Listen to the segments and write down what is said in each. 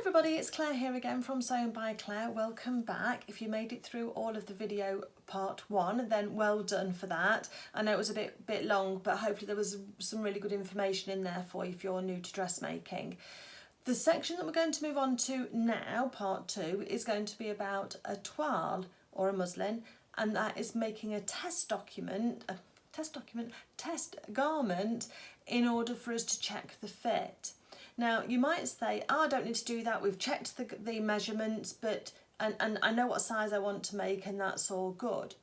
everybody, it's Claire here again from Sewing by Claire. Welcome back. If you made it through all of the video part one, then well done for that. I know it was a bit long, but hopefully there was some really good information in there for you if you're new to dressmaking. The section that we're going to move on to now, part two, is going to be about a toile or a muslin, and that is making a test garment in order for us to check the fit. Now you might say, oh, I don't need to do that, we've checked the measurements, but and I know what size I want to make, and that's all good.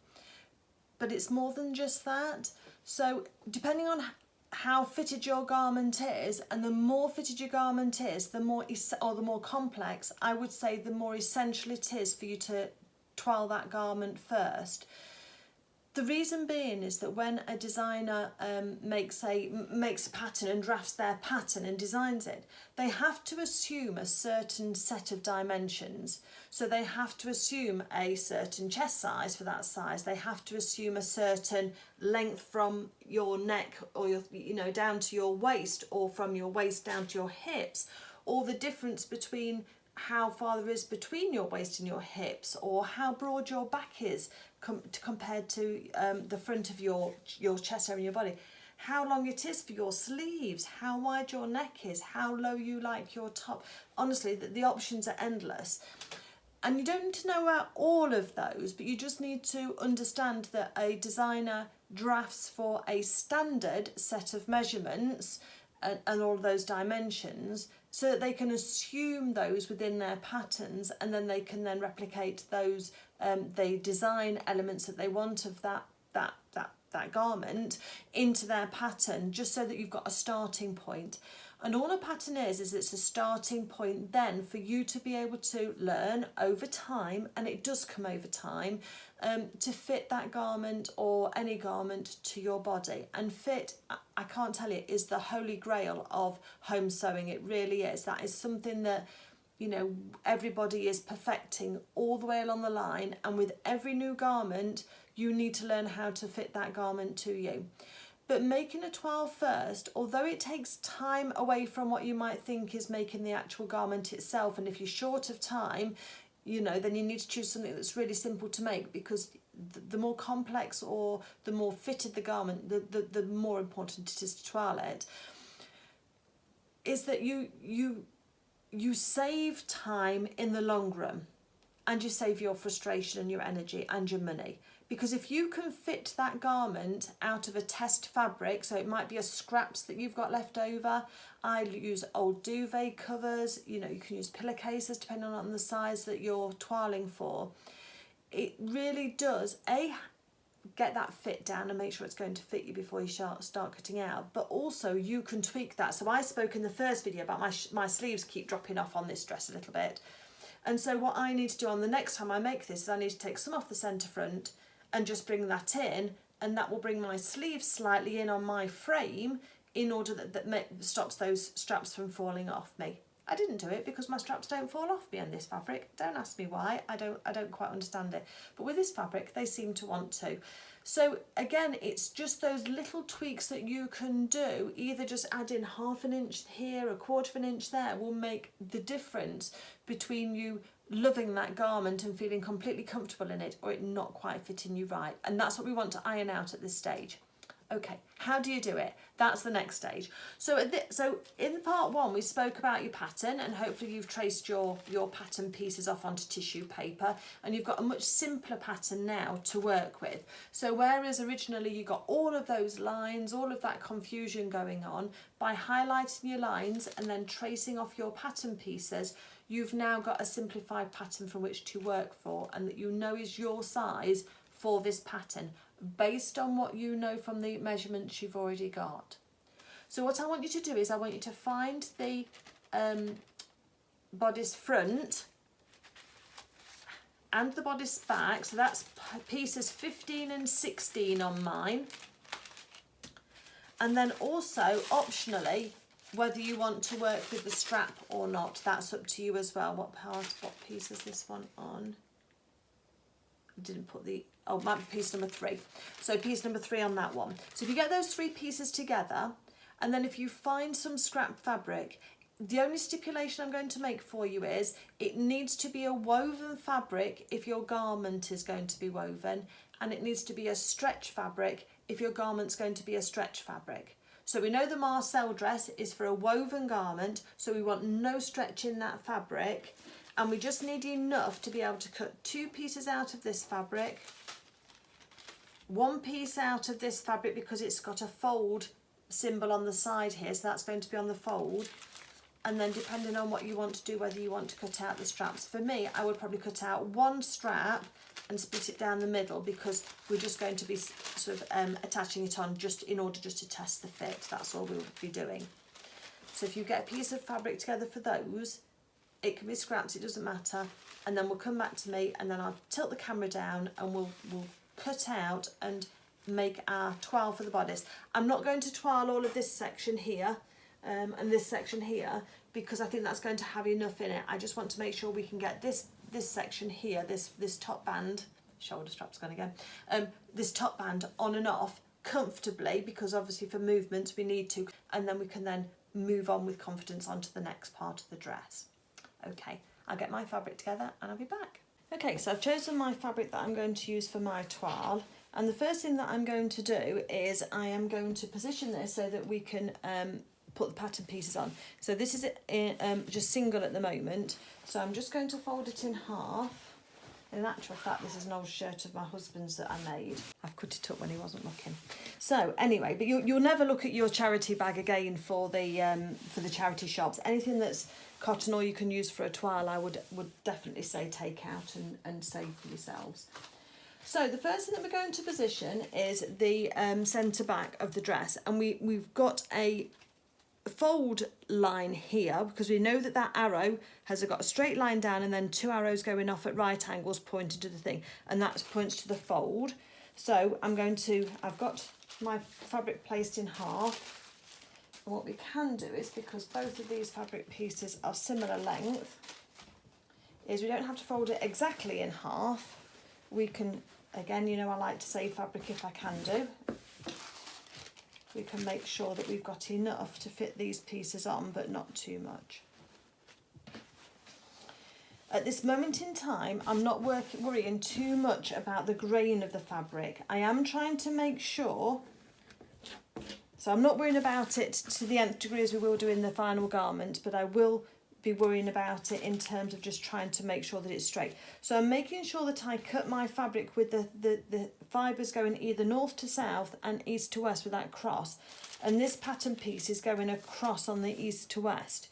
But it's more than just that. So depending on how fitted your garment is, and the more fitted your garment is, the more complex, I would say, the more essential it is for you to toile that garment first. The reason being is that when a designer makes a pattern and drafts their pattern and designs it, they have to assume a certain set of dimensions. So they have to assume a certain chest size for that size. They have to assume a certain length from your neck or your, down to your waist, or from your waist down to your hips, or the difference between how far there is between your waist and your hips, or how broad your back is compared to the front of your chest area and your body, how long it is for your sleeves, how wide your neck is, how low you like your top. Honestly, the options are endless. And you don't need to know about all of those, but you just need to understand that a designer drafts for a standard set of measurements and all of those dimensions, so that they can assume those within their patterns, and then they can then replicate those the design elements that they want of that garment into their pattern, just so that you've got a starting point. And all a pattern is it's a starting point then for you to be able to learn over time, and it does come over time, to fit that garment or any garment to your body. And fit, I can't tell you, is the holy grail of home sewing. It really is. That is something that, everybody is perfecting all the way along the line, and with every new garment you need to learn how to fit that garment to you. But making a toile first, although it takes time away from what you might think is making the actual garment itself, and if you're short of time, then you need to choose something that's really simple to make, because the more complex or the more fitted the garment, the more important it is to toile it. Is that you save time in the long run, and you save your frustration and your energy and your money. Because if you can fit that garment out of a test fabric, so it might be a scraps that you've got left over. I use old duvet covers, you can use pillowcases depending on the size that you're toiling for. It really does, get that fit down and make sure it's going to fit you before you start cutting out. But also you can tweak that. So I spoke in the first video about my sleeves keep dropping off on this dress a little bit. And so what I need to do on the next time I make this is I need to take some off the centre front and just bring that in, and that will bring my sleeves slightly in on my frame in order that stops those straps from falling off me. I didn't do it because my straps don't fall off me on this fabric. Don't ask me why, I don't quite understand it. But with this fabric, they seem to want to. So again, it's just those little tweaks that you can do, either just add in half an inch here, a quarter of an inch there, will make the difference between you loving that garment and feeling completely comfortable in it, or it not quite fitting you right. And that's what we want to iron out at this stage. Okay, how do you do it? That's the next stage. So in part one, we spoke about your pattern, and hopefully you've traced your pattern pieces off onto tissue paper, and you've got a much simpler pattern now to work with. So whereas originally you got all of those lines, all of that confusion going on, by highlighting your lines and then tracing off your pattern pieces, you've now got a simplified pattern from which to work for, and that is your size for this pattern, based on what you know from the measurements you've already got. So what I want you to do is I want you to find the bodice front and the bodice back. So that's pieces 15 and 16 on mine. And then also, optionally, whether you want to work with the strap or not, that's up to you as well. What piece is this one on? I didn't put might be piece number 3. So piece number 3 on that one. So if you get those 3 pieces together, and then if you find some scrap fabric, The only stipulation I'm going to make for you is it needs to be a woven fabric if your garment is going to be woven, and it needs to be a stretch fabric if your garment's going to be a stretch fabric. So we know the Marcel dress is for a woven garment, so we want no stretch in that fabric, and we just need enough to be able to cut 2 pieces out of this fabric, 1 piece out of this fabric because it's got a fold symbol on the side here, so that's going to be on the fold. And then depending on what you want to do, whether you want to cut out the straps. For me, I would probably cut out 1 strap and split it down the middle, because we're just going to be sort of attaching it on just in order just to test the fit. That's all we'll be doing. So if you get a piece of fabric together for those, it can be scraps, it doesn't matter. And then we'll come back to me, and then I'll tilt the camera down and we'll cut out and make our toile for the bodice. I'm not going to toile all of this section here and this section here, because I think that's going to have enough in it. I just want to make sure we can get this section here, this top band, shoulder strap's gone again, this top band on and off comfortably, because obviously for movements we need to, and then we can then move on with confidence onto the next part of the dress. Okay, I'll get my fabric together and I'll be back. Okay, so I've chosen my fabric that I'm going to use for my toile, and the first thing that I'm going to do is I am going to position this so that we can put the pattern pieces on. So this is just single at the moment, so I'm just going to fold it in half. In actual fact, this is an old shirt of my husband's that I made. I've cut it up when he wasn't looking. So anyway, but you'll never look at your charity bag again for the charity shops. Anything that's cotton or you can use for a toile, I would definitely say take out and save for yourselves. So the first thing that we're going to position is the centre back of the dress, and we've got a fold line here, because we know that arrow has got a straight line down and then 2 arrows going off at right angles pointing to the thing, and that points to the fold. So I've got my fabric placed in half, and what we can do is, because both of these fabric pieces are similar length, is we don't have to fold it exactly in half. We can, again, you know, I like to save fabric if I can do. We can make sure that we've got enough to fit these pieces on, but not too much. At this moment in time, I'm not worrying too much about the grain of the fabric. I am trying to make sure, so I'm not worrying about it to the nth degree as we will do in the final garment, but I will be worrying about it in terms of just trying to make sure that it's straight. So I'm making sure that I cut my fabric with the fibres going either north to south and east to west with that cross, and this pattern piece is going across on the east to west.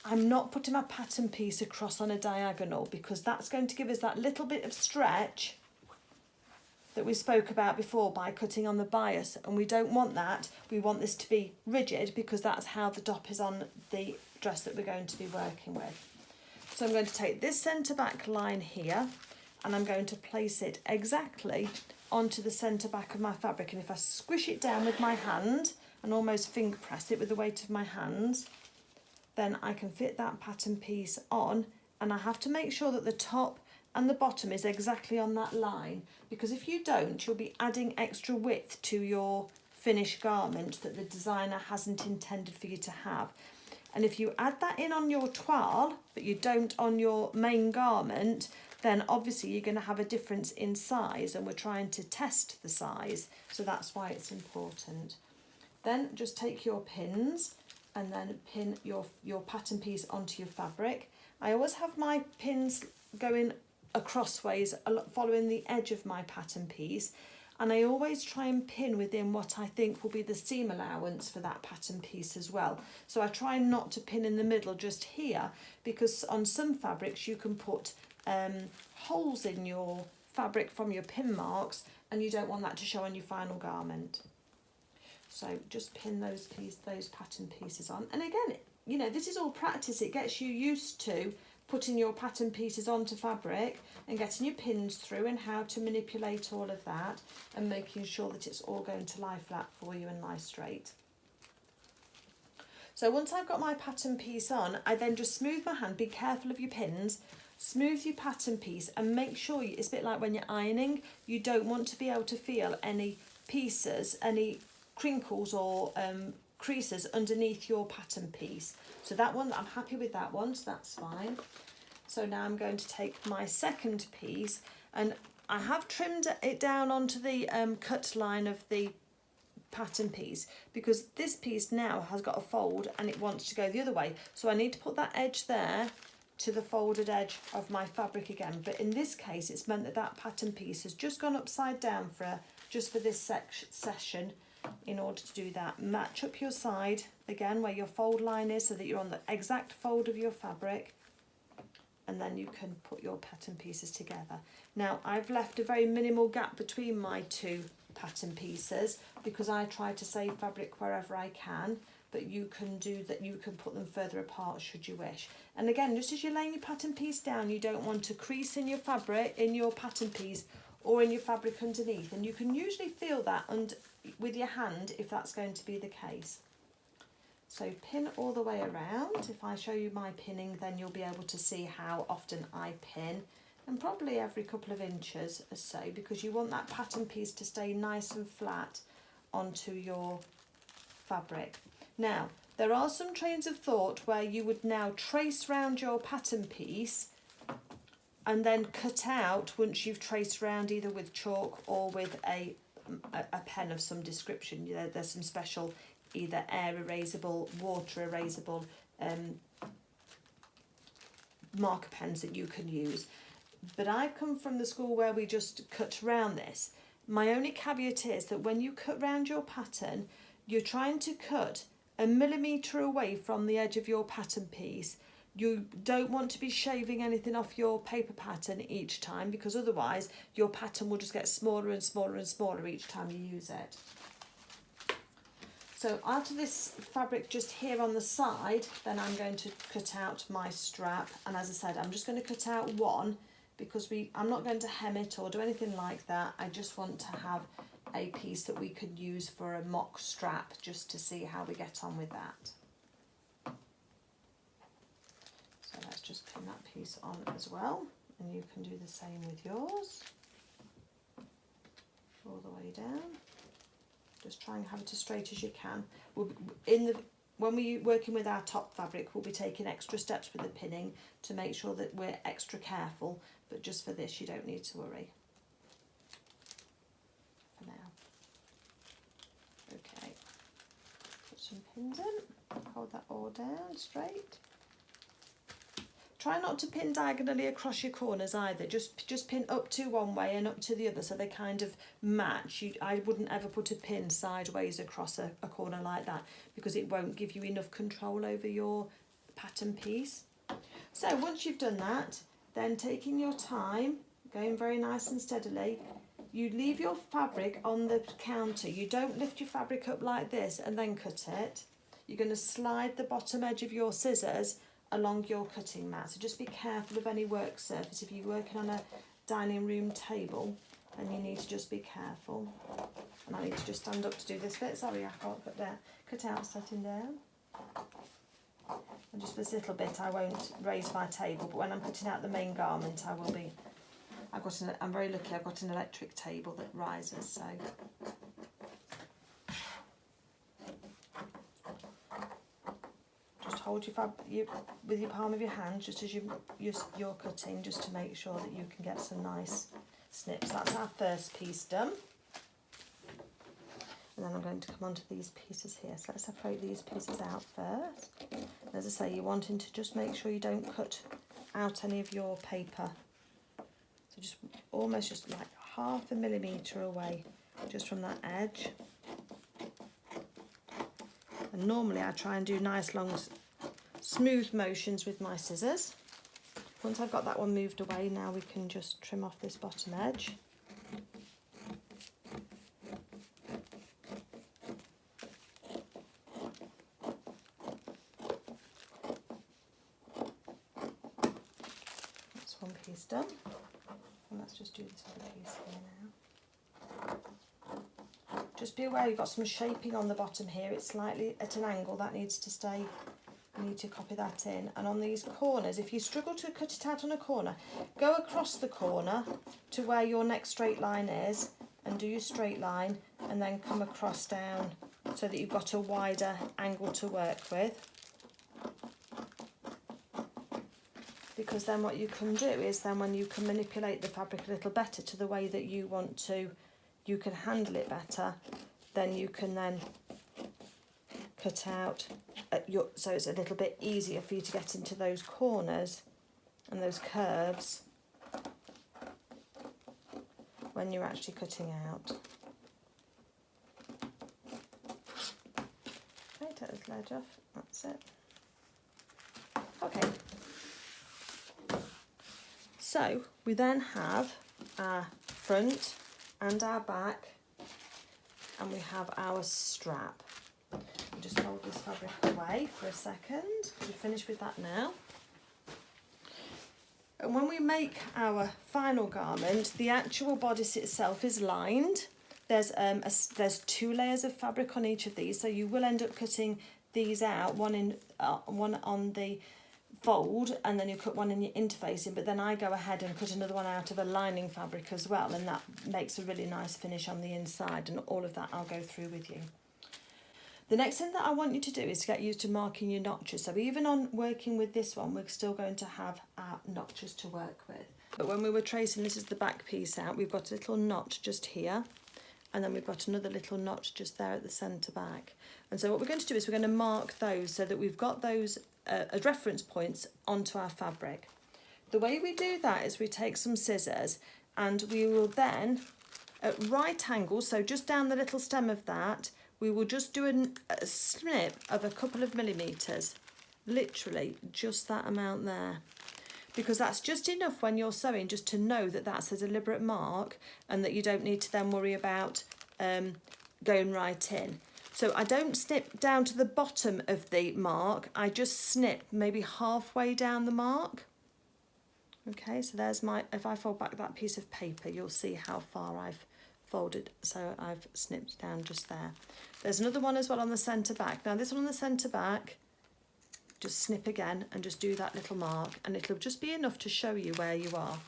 I'm not putting my pattern piece across on a diagonal, because that's going to give us that little bit of stretch that we spoke about before by cutting on the bias, and we don't want that. We want this to be rigid, because that's how the dop is on the dress that we're going to be working with. So I'm going to take this centre back line here, and I'm going to place it exactly onto the centre back of my fabric, and if I squish it down with my hand and almost finger press it with the weight of my hands, then I can fit that pattern piece on. And I have to make sure that the top and the bottom is exactly on that line, because if you don't, you'll be adding extra width to your finished garment that the designer hasn't intended for you to have. And if you add that in on your toile, but you don't on your main garment, then obviously you're going to have a difference in size, and we're trying to test the size, so that's why it's important. Then just take your pins and then pin your pattern piece onto your fabric. I always have my pins going acrossways following the edge of my pattern piece, and I always try and pin within what I think will be the seam allowance for that pattern piece as well. So I try not to pin in the middle just here, because on some fabrics you can put holes in your fabric from your pin marks, and you don't want that to show on your final garment. So just pin those pattern pieces on. And again, you know, this is all practice. It gets you used to putting your pattern pieces onto fabric and getting your pins through, and how to manipulate all of that and making sure that it's all going to lie flat for you and lie straight. So once I've got my pattern piece on, I then just smooth my hand. Be careful of your pins. Smooth your pattern piece and make sure it's a bit like when you're ironing. You don't want to be able to feel any pieces, any crinkles or creases underneath your pattern piece. So that one, I'm happy with that one, so that's fine. So now I'm going to take my second piece, and I have trimmed it down onto the cut line of the pattern piece, because this piece now has got a fold and it wants to go the other way. So I need to put that edge there to the folded edge of my fabric again. But in this case, it's meant that that pattern piece has just gone upside down just for this session. In order to do that, match up your side again where your fold line is so that you're on the exact fold of your fabric, and then you can put your pattern pieces together. Now I've left a very minimal gap between my two pattern pieces because I try to save fabric wherever I can, but you can do that, you can put them further apart should you wish. And again, just as you're laying your pattern piece down, you don't want to crease in your fabric, in your pattern piece, or in your fabric underneath, and you can usually feel that with your hand if that's going to be the case. So pin all the way around. If I show you my pinning, then you'll be able to see how often I pin, and probably every couple of inches or so, because you want that pattern piece to stay nice and flat onto your fabric. Now, there are some trains of thought where you would now trace round your pattern piece and then cut out once you've traced around, either with chalk or with a pen of some description. You know, there's some special either air erasable, water erasable marker pens that you can use. But I've come from the school where we just cut around this. My only caveat is that when you cut round your pattern, you're trying to cut 1 millimetre away from the edge of your pattern piece. You don't want to be shaving anything off your paper pattern each time, because otherwise your pattern will just get smaller and smaller and smaller each time you use it. So out of this fabric just here on the side, then I'm going to cut out my strap. And as I said, I'm just going to cut out one because I'm not going to hem it or do anything like that. I just want to have a piece that we could use for a mock strap, just to see how we get on with that. So let's just pin that piece on as well, and you can do the same with yours. All the way down. Just try and have it as straight as you can. When we're working with our top fabric, we'll be taking extra steps with the pinning to make sure that we're extra careful, but just for this you don't need to worry for now. Okay, put some pins in, hold that all down straight. Try not to pin diagonally across your corners either, just pin up to one way and up to the other so they kind of match. I wouldn't ever put a pin sideways across a corner like that, because it won't give you enough control over your pattern piece. So once you've done that, then taking your time, going very nice and steadily, you leave your fabric on the counter. You don't lift your fabric up like this and then cut it. You're going to slide the bottom edge of your scissors along your cutting mat. So just be careful of any work surface. If you're working on a dining room table, then you need to just be careful. And I need to just stand up to do this bit. Sorry, I can't cut out sitting down. And just this little bit I won't raise my table, but when I'm cutting out the main garment I will be. I'm very lucky, I've got an electric table that rises, so. Just hold with your palm of your hand just as you're cutting, just to make sure that you can get some nice snips. That's our first piece done. And then I'm going to come on to these pieces here. So let's separate these pieces out first. As I say, you're wanting to just make sure you don't cut out any of your paper. So just almost just like 1/2 millimetre away just from that edge. And normally I try and do nice long smooth motions with my scissors. Once I've got that one moved away, now we can just trim off this bottom edge. That's one piece done. And let's just do this other piece here now. Just be aware you've got some shaping on the bottom here. It's slightly at an angle, that needs to stay. You need to copy that in. And on these corners, if you struggle to cut it out on a corner, go across the corner to where your next straight line is and do your straight line, and then come across down so that you've got a wider angle to work with. Because then what you can do is then when you can manipulate the fabric a little better to the way that you want to, you can handle it better, then you can then cut out so it's a little bit easier for you to get into those corners and those curves when you're actually cutting out. Okay, take this ledge off, that's it. Okay. So we then have our front and our back, and we have our strap. I'll just fold this fabric away for a second. We're finished with that now. And when we make our final garment, the actual bodice itself is lined. There's 2 layers of fabric on each of these, so you will end up cutting these out, one on the fold, and then you cut one in your interfacing, but then I go ahead and cut another one out of a lining fabric as well, and that makes a really nice finish on the inside, and all of that I'll go through with you. The next thing that I want you to do is to get used to marking your notches. So even on working with this one, we're still going to have our notches to work with. But when we were tracing, this is the back piece out, we've got a little notch just here, and then we've got another little notch just there at the centre back. And so what we're going to do is we're going to mark those so that we've got those as reference points onto our fabric. The way we do that is we take some scissors and we will then, at right angles, so just down the little stem of that, we will just do a snip of a couple of millimetres, literally just that amount there, because that's just enough when you're sewing just to know that that's a deliberate mark and that you don't need to then worry about going right in. So I don't snip down to the bottom of the mark, I just snip maybe halfway down the mark. Okay, so there's my, if I fold back that piece of paper, you'll see how far I've folded, so I've snipped down just there. There's another one as well on the centre back. Now this one on the centre back, just snip again and just do that little mark, and it'll just be enough to show you where you are.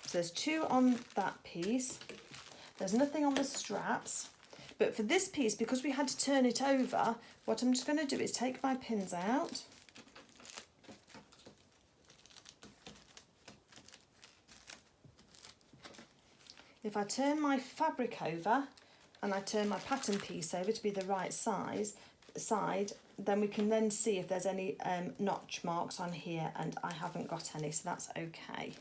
So there's 2 on that piece, there's nothing on the straps, but for this piece, because we had to turn it over, what I'm just going to do is take my pins out. If I turn my fabric over and I turn my pattern piece over to be the right side, then we can then see if there's any notch marks on here, and I haven't got any, so that's okay.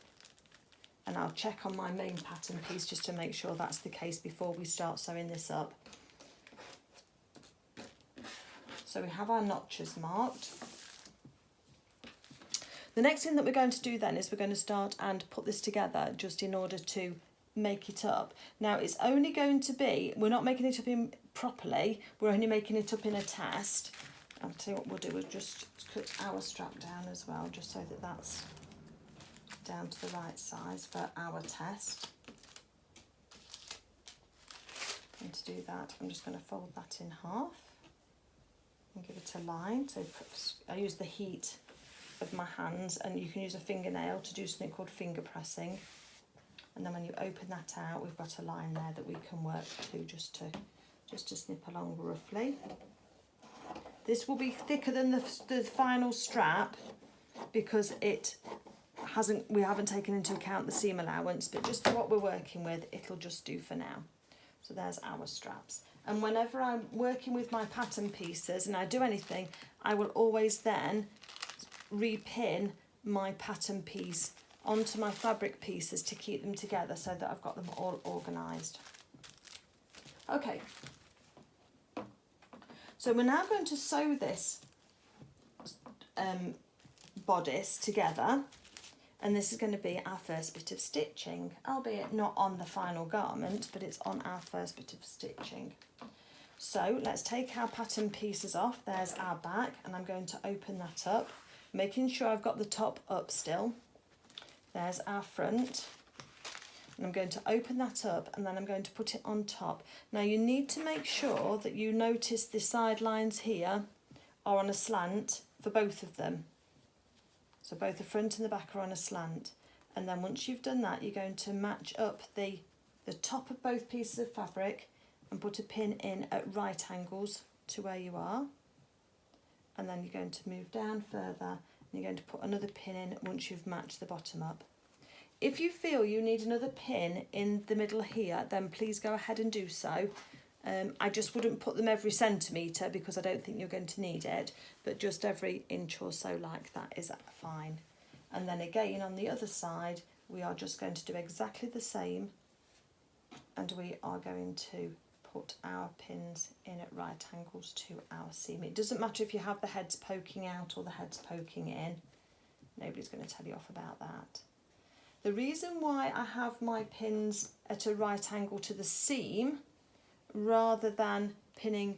And I'll check on my main pattern piece just to make sure that's the case before we start sewing this up. So we have our notches marked. The next thing that we're going to do then is we're going to start and put this together just in order to make it up. Now it's only going to be, we're not making it up in properly, we're only making it up in a test. I'll tell you what we'll do, we'll just cut our strap down as well, just so that that's down to the right size for our test. And to do that, I'm just going to fold that in half and give it a line. So I use the heat of my hands, and you can use a fingernail to do something called finger pressing. And then when you open that out, we've got a line there that we can work to just to snip along roughly. This will be thicker than the final strap because we haven't taken into account the seam allowance, but just for what we're working with, it'll just do for now. So there's our straps. And whenever I'm working with my pattern pieces and I do anything, I will always then repin my pattern piece onto my fabric pieces to keep them together so that I've got them all organised. Okay, so we're now going to sew this bodice together, and this is going to be our first bit of stitching, albeit not on the final garment, but it's on our first bit of stitching. So let's take our pattern pieces off. There's our back, and I'm going to open that up, making sure I've got the top up still. There's our front, and I'm going to open that up, and then I'm going to put it on top. Now you need to make sure that you notice the side lines here are on a slant for both of them. So both the front and the back are on a slant. And then once you've done that, you're going to match up the top of both pieces of fabric and put a pin in at right angles to where you are, and then you're going to move down further and you're going to put another pin in once you've matched the bottom up. If you feel you need another pin in the middle here, then please go ahead and do so. I just wouldn't put them every centimetre because I don't think you're going to need it, but just every inch or so like that is fine. And then again on the other side we are just going to do exactly the same, and we are going to put our pins in at right angles to our seam. It doesn't matter if you have the heads poking out or the heads poking in, nobody's going to tell you off about that. The reason why I have my pins at a right angle to the seam rather than pinning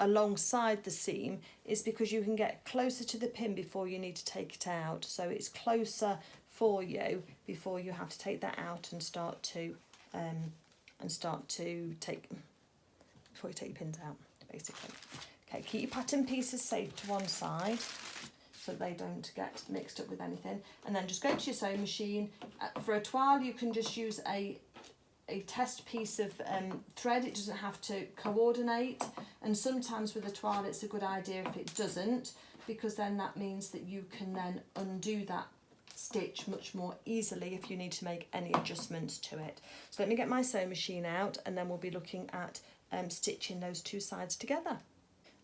alongside the seam is because you can get closer to the pin before you need to take it out. So it's closer for you before you have to take that out and start to take, before you take your pins out, basically. Okay, keep your pattern pieces safe to one side so they don't get mixed up with anything. And then just go to your sewing machine. For a toile, you can just use a test piece of thread. It doesn't have to coordinate, and sometimes with a toile it's a good idea if it doesn't, because then that means that you can then undo that stitch much more easily if you need to make any adjustments to it. So let me get my sewing machine out and then we'll be looking at stitching those two sides together.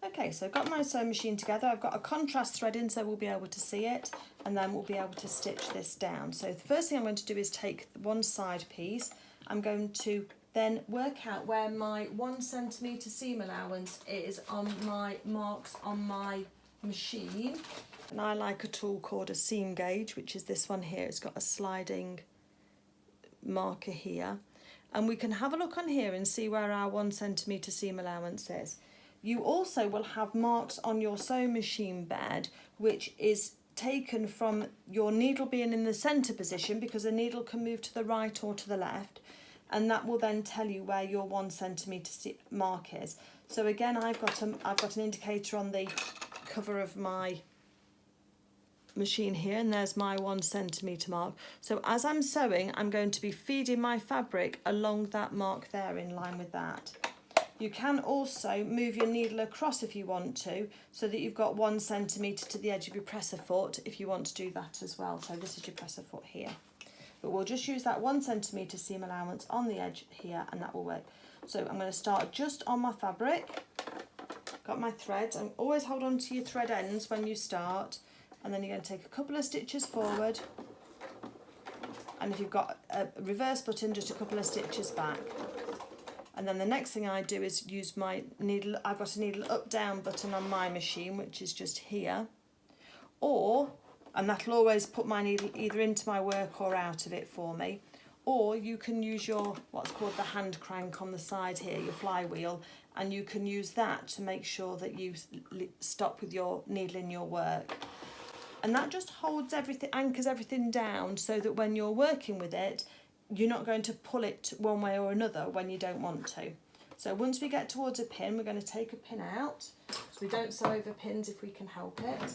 Okay, so I've got my sewing machine together. I've got a contrast thread in so we'll be able to see it, and then we'll be able to stitch this down. So the first thing I'm going to do is take one side piece. I'm going to then work out where my 1 centimetre seam allowance is on my marks on my machine. And I like a tool called a seam gauge, which is this one here. It's got a sliding marker here. And we can have a look on here and see where our 1 centimetre seam allowance is. You also will have marks on your sewing machine bed, which is taken from your needle being in the centre position, because a needle can move to the right or to the left, and that will then tell you where your 1 centimetre mark is. So again, I've got an indicator on the cover of my machine here, and there's my 1 centimetre mark. So as I'm sewing, I'm going to be feeding my fabric along that mark there in line with that. You can also move your needle across if you want to, so that you've got 1 centimetre to the edge of your presser foot if you want to do that as well. So this is your presser foot here. But we'll just use that 1 centimetre seam allowance on the edge here, and that will work. So I'm going to start just on my fabric. Got my threads, and always hold on to your thread ends when you start, and then you're going to take a couple of stitches forward, and if you've got a reverse button, just a couple of stitches back. And then the next thing I do is use my needle. I've got a needle up down button on my machine, which is just here, and that'll always put my needle either into my work or out of it for me. Or you can use your, what's called the hand crank on the side here, your flywheel, and you can use that to make sure that you stop with your needle in your work. And that just holds everything, anchors everything down, so that when you're working with it, you're not going to pull it one way or another when you don't want to. So once we get towards a pin, we're going to take a pin out. So we don't sew over pins if we can help it.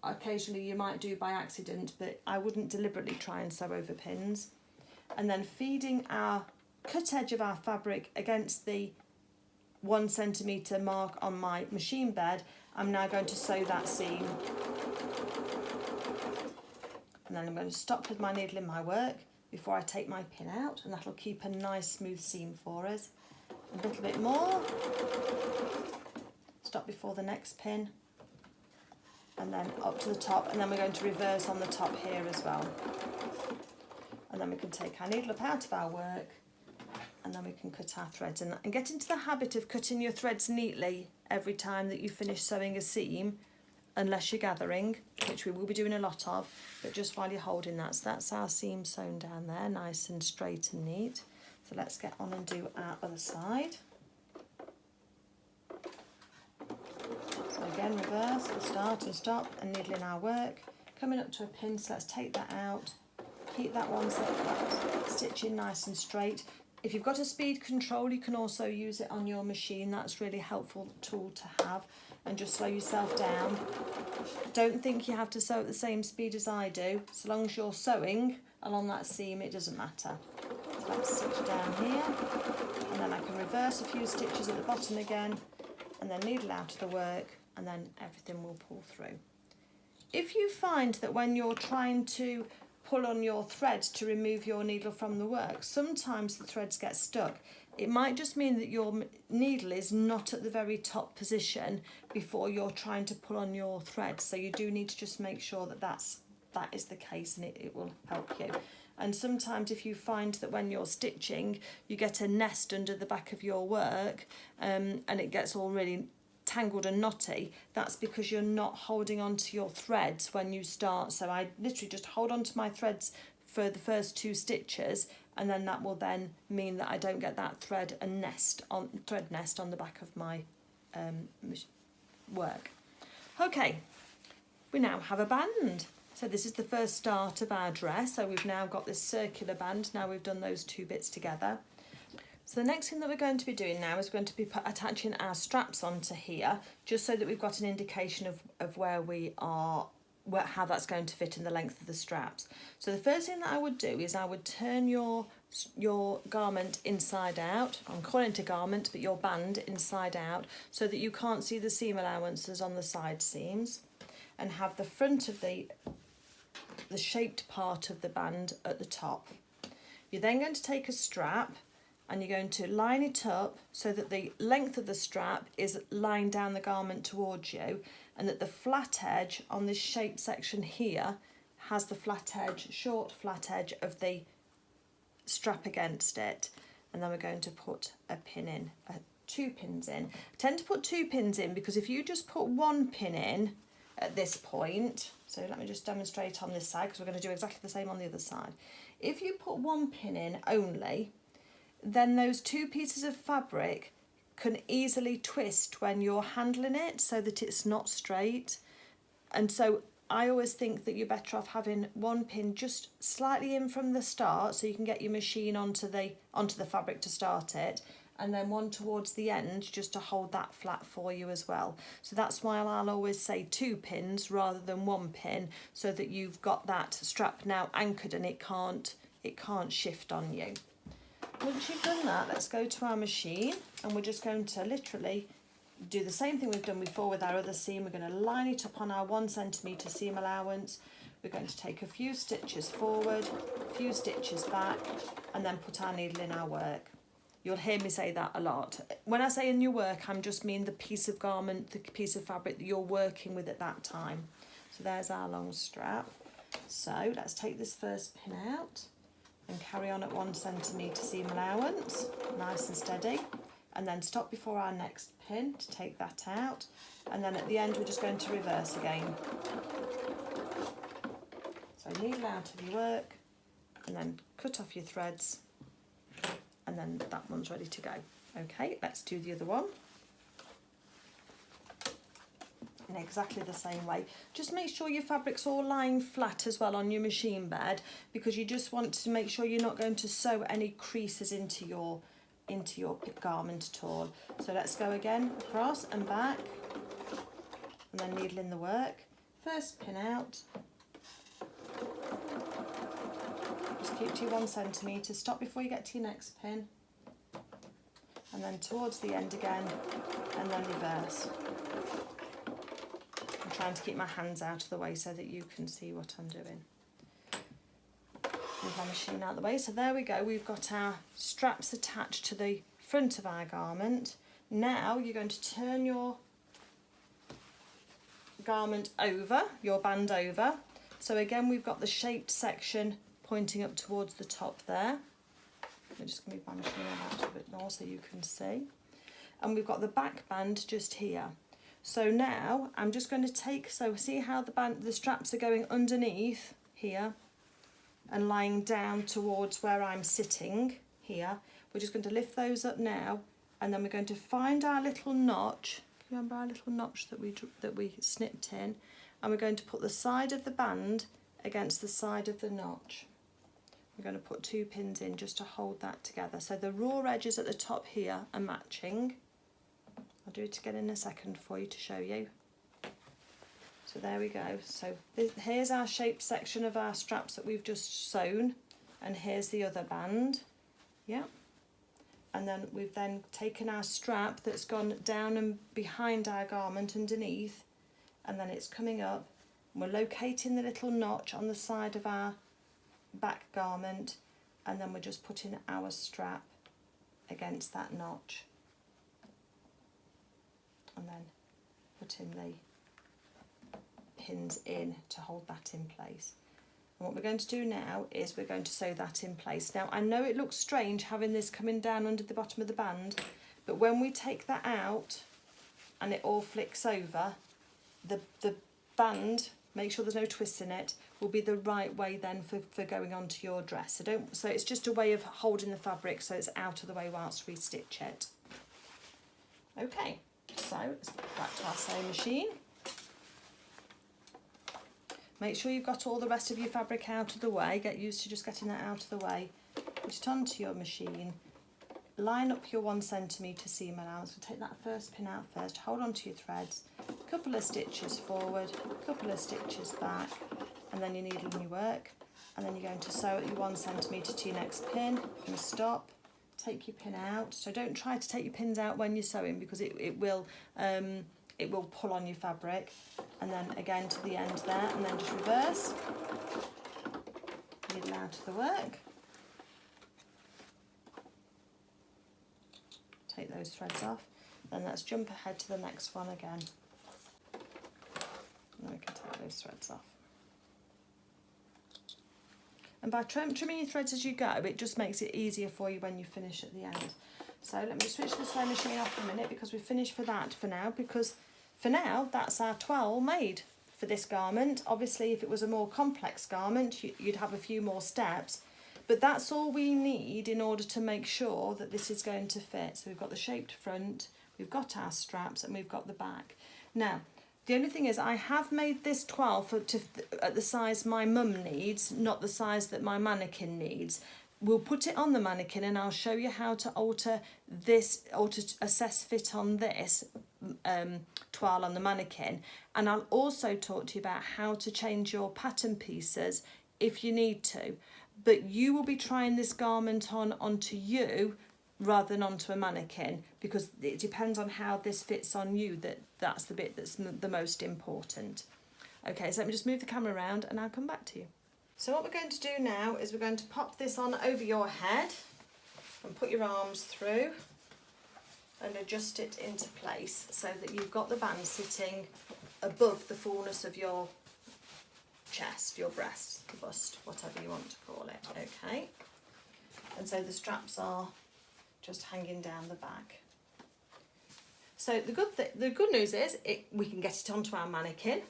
Occasionally you might do by accident, but I wouldn't deliberately try and sew over pins. And then feeding our cut edge of our fabric against the 1 centimetre mark on my machine bed, I'm now going to sew that seam. And then I'm going to stop with my needle in my work before I take my pin out, and that'll keep a nice smooth seam for us. A little bit more. Stop before the next pin, and then up to the top, and then we're going to reverse on the top here as well. And then we can take our needle up out of our work, and then we can cut our threads. And get into the habit of cutting your threads neatly every time that you finish sewing a seam, unless you're gathering, which we will be doing a lot of, but just while you're holding that. So that's our seam sewn down there, nice and straight and neat. So let's get on and do our other side. So again, reverse, we'll start and stop and needle in our work. Coming up to a pin, so let's take that out. Keep that one stitch in nice and straight. If you've got a speed control, you can also use it on your machine. That's a really helpful tool to have. And just slow yourself down. Don't think you have to sew at the same speed as I do. So long as you're sewing along that seam, it doesn't matter. So let's stitch down here, and then I can reverse a few stitches at the bottom again, and then needle out of the work, and then everything will pull through. If you find that when you're trying to pull on your thread to remove your needle from the work, sometimes the threads get stuck, it might just mean that your needle is not at the very top position before you're trying to pull on your thread. So you do need to just make sure that that is the case, and it will help you. And sometimes if you find that when you're stitching you get a nest under the back of your work and it gets all really tangled and knotty, that's because you're not holding on to your threads when you start. So I literally just hold on to my threads for the first 2 stitches, and then that will then mean that I don't get that thread nest on the back of my work. Okay, we now have a band. So this is the first start of our dress. So we've now got this circular band. Now we've done those 2 bits together. So the next thing that we're going to be doing now is going to be attaching our straps onto here, just so that we've got an indication of where we are, how that's going to fit in the length of the straps. So the first thing that I would do is I would turn your garment inside out. I'm calling it a garment, but your band inside out, so that you can't see the seam allowances on the side seams, and have the front of the shaped part of the band at the top. You're then going to take a strap and you're going to line it up so that the length of the strap is lying down the garment towards you, and that the flat edge on this shaped section here has the flat edge, short flat edge of the strap against it. And then we're going to put a pin in, 2 pins in. I tend to put 2 pins in because if you just put 1 pin in at this point, so let me just demonstrate on this side because we're going to do exactly the same on the other side. If you put 1 pin in only, then those 2 pieces of fabric can easily twist when you're handling it so that it's not straight. And so I always think that you're better off having 1 pin just slightly in from the start so you can get your machine onto the fabric to start it, and then 1 towards the end just to hold that flat for you as well. So that's why I'll always say 2 pins rather than 1 pin, so that you've got that strap now anchored and it can't shift on you. Once you've done that, let's go to our machine, and we're just going to literally do the same thing we've done before with our other seam. We're going to line it up on our 1 centimetre seam allowance. We're going to take a few stitches forward, a few stitches back, and then put our needle in our work. You'll hear me say that a lot. When I say in your work, I'm just mean the piece of garment, the piece of fabric that you're working with at that time. So there's our long strap. So let's take this first pin out and carry on at 1 centimetre seam allowance, nice and steady, and then stop before our next pin to take that out, and then at the end we're just going to reverse again. So needle out of your work, and then cut off your threads, and then that one's ready to go. Okay, let's do the other one in exactly the same way. Just make sure your fabric's all lying flat as well on your machine bed, because you just want to make sure you're not going to sew any creases into your garment at all. So let's go again, across and back, and then needle in the work. First pin out, just keep to your 1 centimetre, stop before you get to your next pin, and then towards the end again, and then reverse. I'm trying to keep my hands out of the way so that you can see what I'm doing. Move my machine out of the way. So there we go, we've got our straps attached to the front of our garment. Now you're going to turn your garment over, your band over. So again, we've got the shaped section pointing up towards the top there. I'm just going to move my machine out a bit more so you can see. And we've got the back band just here. So now I'm just going to take, so see how the straps are going underneath here and lying down towards where I'm sitting here. We're just going to lift those up now, and then we're going to find our little notch. Remember our little notch that we snipped in, and we're going to put the side of the band against the side of the notch. We're going to put 2 pins in just to hold that together. So the raw edges at the top here are matching. I'll do it again in a second for you to show you. So there we go. So here's our shaped section of our straps that we've just sewn, and here's the other band. Yeah. and then we've then taken our strap that's gone down and behind our garment underneath, and then it's coming up, and we're locating the little notch on the side of our back garment, and then we're just putting our strap against that notch, and then putting the pins in to hold that in place. And what we're going to do now is we're going to sew that in place. Now I know it looks strange having this coming down under the bottom of the band, but when we take that out and it all flicks over, the band, make sure there's no twists in it, will be the right way then for going onto your dress. So it's just a way of holding the fabric so it's out of the way whilst we stitch it. Okay, so let's put back to our sewing machine. Make sure you've got all the rest of your fabric out of the way. Get used to just getting that out of the way. Put it onto your machine. Line up your 1 centimetre seam allowance. So take that first pin out first. Hold on to your threads. A couple of stitches forward, a couple of stitches back, and then your needle and your work. And then you're going to sew at your 1 centimetre to your next pin. And stop. Take your pin out. So don't try to take your pins out when you're sewing, because it will pull on your fabric. And then again to the end there, and then just reverse. Needle out of the work. Take those threads off. Then let's jump ahead to the next one again. And then we can take those threads off. And by trimming your threads as you go, it just makes it easier for you when you finish at the end. So let me switch the sewing machine off for a minute, because we've finished for that for now, because for now, that's our toile made for this garment. Obviously, if it was a more complex garment, you'd have a few more steps, but that's all we need in order to make sure that this is going to fit. So we've got the shaped front, we've got our straps, and we've got the back. Now, the only thing is I have made this toile at the size my mum needs, not the size that my mannequin needs. We'll put it on the mannequin and I'll show you how to alter this, or to assess fit on this toile on the mannequin. And I'll also talk to you about how to change your pattern pieces if you need to. But you will be trying this garment onto you rather than onto a mannequin, because it depends on how this fits on you. That's the bit that's the most important. Okay, so let me just move the camera around and I'll come back to you. So what we're going to do now is we're going to pop this on over your head and put your arms through and adjust it into place so that you've got the band sitting above the fullness of your chest, your breast, the bust, whatever you want to call it, okay? And so the straps are just hanging down the back. So the good news is we can get it onto our mannequin.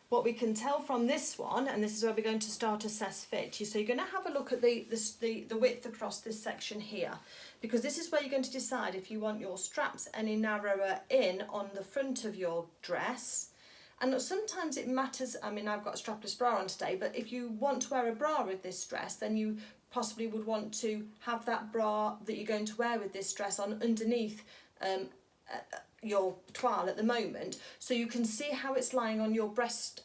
What we can tell from this one, and this is where we're going to start assess fit, so you're going to have a look at the width across this section here, because this is where you're going to decide if you want your straps any narrower in on the front of your dress. And sometimes it matters, I mean, I've got a strapless bra on today, but if you want to wear a bra with this dress, then you possibly would want to have that bra that you're going to wear with this dress on underneath your toile at the moment, so you can see how it's lying on your breast,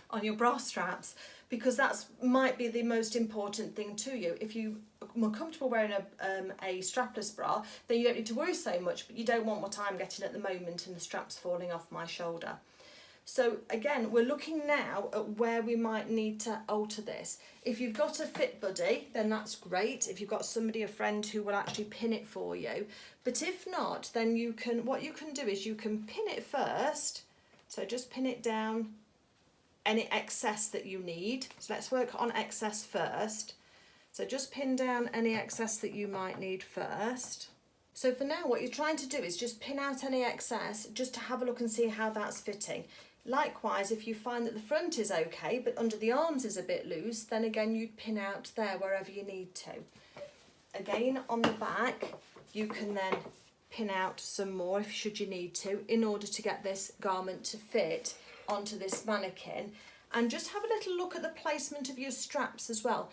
on your bra straps, because that might be the most important thing to you. If you are more comfortable wearing a strapless bra, then you don't need to worry so much, but you don't want what I'm getting at the moment and the straps falling off my shoulder. So again, we're looking now at where we might need to alter this. If you've got a fit buddy, then that's great. If you've got somebody, a friend, who will actually pin it for you. But if not, then what you can do is you can pin it first. So just pin it down, any excess that you need. So let's work on excess first. So just pin down any excess that you might need first. So for now, what you're trying to do is just pin out any excess, just to have a look and see how that's fitting. Likewise, if you find that the front is okay, but under the arms is a bit loose, then again you'd pin out there wherever you need to. Again, on the back, you can then pin out some more should you need to, in order to get this garment to fit onto this mannequin. And just have a little look at the placement of your straps as well.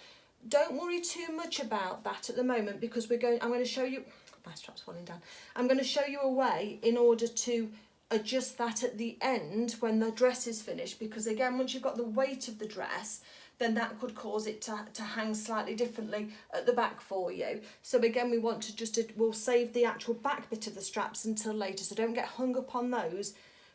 Don't worry too much about that at the moment, because I'm going to show you, my strap's falling down. I'm going to show you a way in order to adjust that at the end when the dress is finished, because again, once you've got the weight of the dress, then that could cause it to hang slightly differently at the back for you. So again, we want to we'll save the actual back bit of the straps until later, so don't get hung up on those.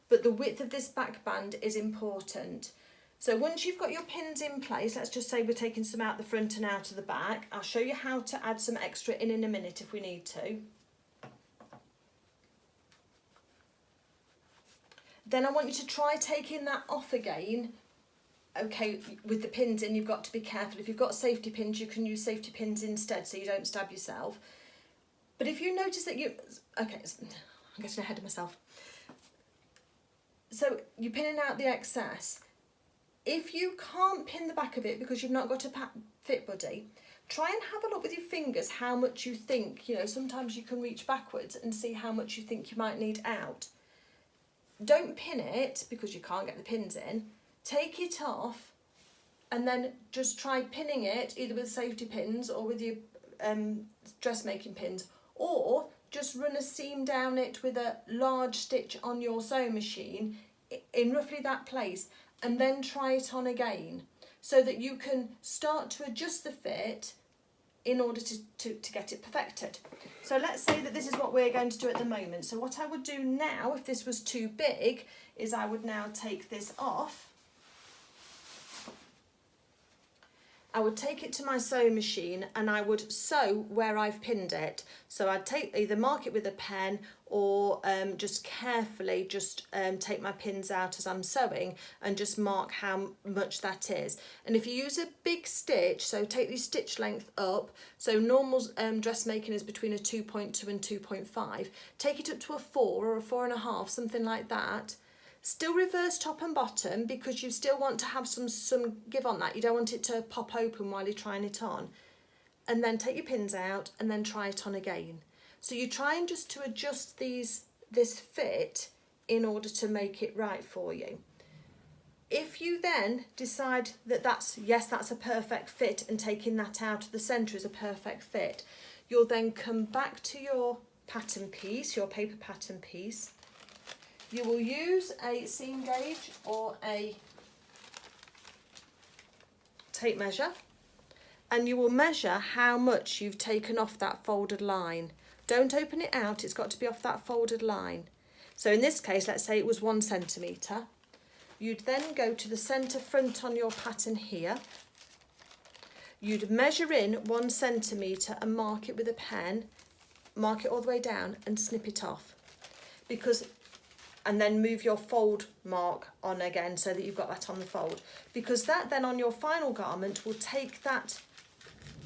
But the width of this back band is important. So once you've got your pins in place, let's just say we're taking some out the front and out of the back. I'll show you how to add some extra in a minute if we need to. Then I want you to try taking that off again. Okay, with the pins in, you've got to be careful. If you've got safety pins, you can use safety pins instead so you don't stab yourself. But if you notice that okay, I'm getting ahead of myself. So you're pinning out the excess. If you can't pin the back of it because you've not got a fit buddy, try and have a look with your fingers how much you think, sometimes you can reach backwards and see how much you think you might need out. Don't pin it because you can't get the pins in. Take it off and then just try pinning it either with safety pins or with your dressmaking pins, or just run a seam down it with a large stitch on your sewing machine in roughly that place, and then try it on again so that you can start to adjust the fit in order to get it perfected. So let's say that this is what we're going to do at the moment. So what I would do now, if this was too big, is I would now take this off. I would take it to my sewing machine and I would sew where I've pinned it. So I'd either mark it with a pen or just carefully take my pins out as I'm sewing and just mark how much that is. And if you use a big stitch, so take the stitch length up, so normal dressmaking is between a 2.2 and 2.5, take it up to a 4 or a 4.5, something like that. Still reverse top and bottom because you still want to have some give on that. You don't want it to pop open while you're trying it on. And then take your pins out and then try it on again. So you're trying just to adjust this fit in order to make it right for you. If you then decide that that's a perfect fit and taking that out of the centre is a perfect fit, you'll then come back to your pattern piece, your paper pattern piece. You will use a seam gauge or a tape measure, and you will measure how much you've taken off that folded line. Don't open it out, it's got to be off that folded line. So in this case, let's say it was 1 centimetre. You'd then go to the centre front on your pattern here. You'd measure in 1 centimetre and mark it with a pen, mark it all the way down and snip it off. And then move your fold mark on again so that you've got that on the fold. Because that then on your final garment will take that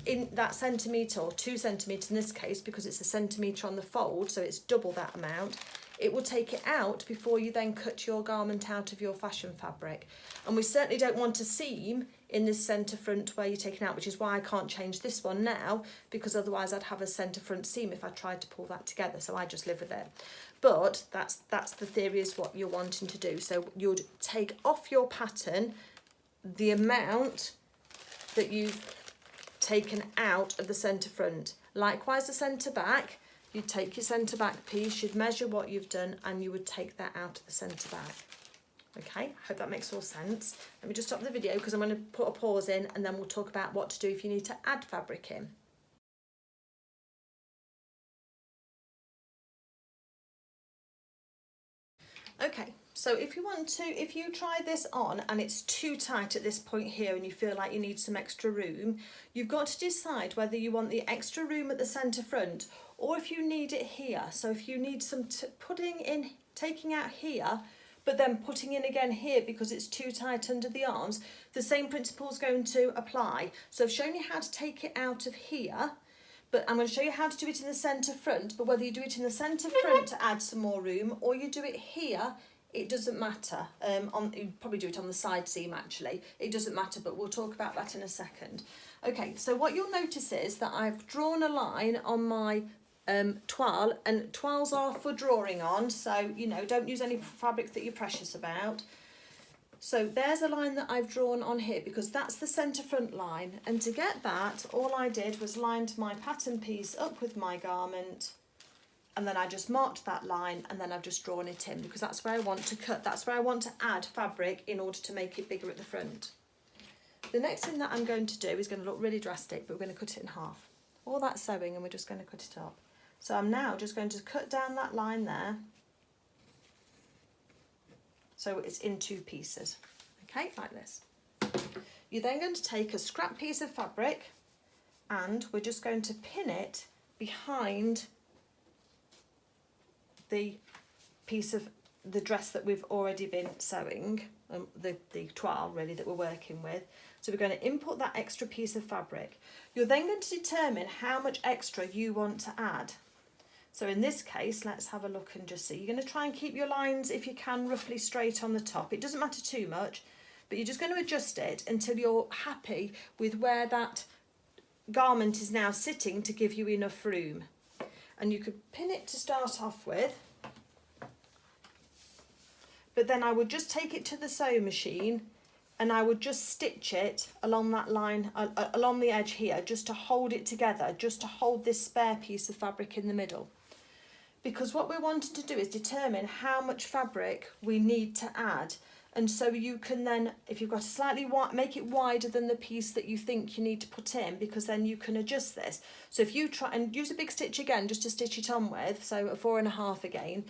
in that centimetre or 2 centimetres in this case, because it's a centimetre on the fold, so it's double that amount. It will take it out before you then cut your garment out of your fashion fabric. And we certainly don't want a seam in this centre front where you're taking out, which is why I can't change this one now, because otherwise I'd have a centre front seam if I tried to pull that together, so I just live with it. But that's the theory, is what you're wanting to do. So you'd take off your pattern the amount that you've taken out of the centre front. Likewise the centre back, you'd take your centre back piece, you'd measure what you've done and you would take that out of the centre back. Okay, hope that makes all sense. Let me just stop the video because I'm going to put a pause in and then we'll talk about what to do if you need to add fabric in. Okay, so if you try this on and it's too tight at this point here and you feel like you need some extra room, you've got to decide whether you want the extra room at the centre front or if you need it here. So if you need some taking out here, but then putting in again here because it's too tight under the arms, the same principle is going to apply. So I've shown you how to take it out of here, but I'm going to show you how to do it in the centre front. But whether you do it in the centre front to add some more room or you do it here, it doesn't matter. You probably do it on the side seam actually. It doesn't matter, but we'll talk about that in a second. Okay, so what you'll notice is that I've drawn a line on my toile, and toiles are for drawing on, so don't use any fabric that you're precious about. So there's a line that I've drawn on here because that's the centre front line, and to get that all I did was lined my pattern piece up with my garment and then I just marked that line, and then I've just drawn it in because that's where I want to cut, that's where I want to add fabric in order to make it bigger at the front. The next thing that I'm going to do is going to look really drastic, but we're going to cut it in half. All that sewing, and we're just going to cut it up. So I'm now just going to cut down that line there, so it's in 2 pieces, okay, like this. You're then going to take a scrap piece of fabric, and we're just going to pin it behind the piece of the dress that we've already been sewing, the toile really that we're working with. So we're going to input that extra piece of fabric. You're then going to determine how much extra you want to add. So in this case, let's have a look and just see. You're going to try and keep your lines, if you can, roughly straight on the top. It doesn't matter too much, but you're just going to adjust it until you're happy with where that garment is now sitting to give you enough room. And you could pin it to start off with, but then I would just take it to the sewing machine and I would just stitch it along that line, along the edge here, just to hold it together, just to hold this spare piece of fabric in the middle. Because what we're wanting to do is determine how much fabric we need to add. And so you can then, if you've got a slightly wide, make it wider than the piece that you think you need to put in, because then you can adjust this. So if you try and use a big stitch again, just to stitch it on with, so a 4.5 again.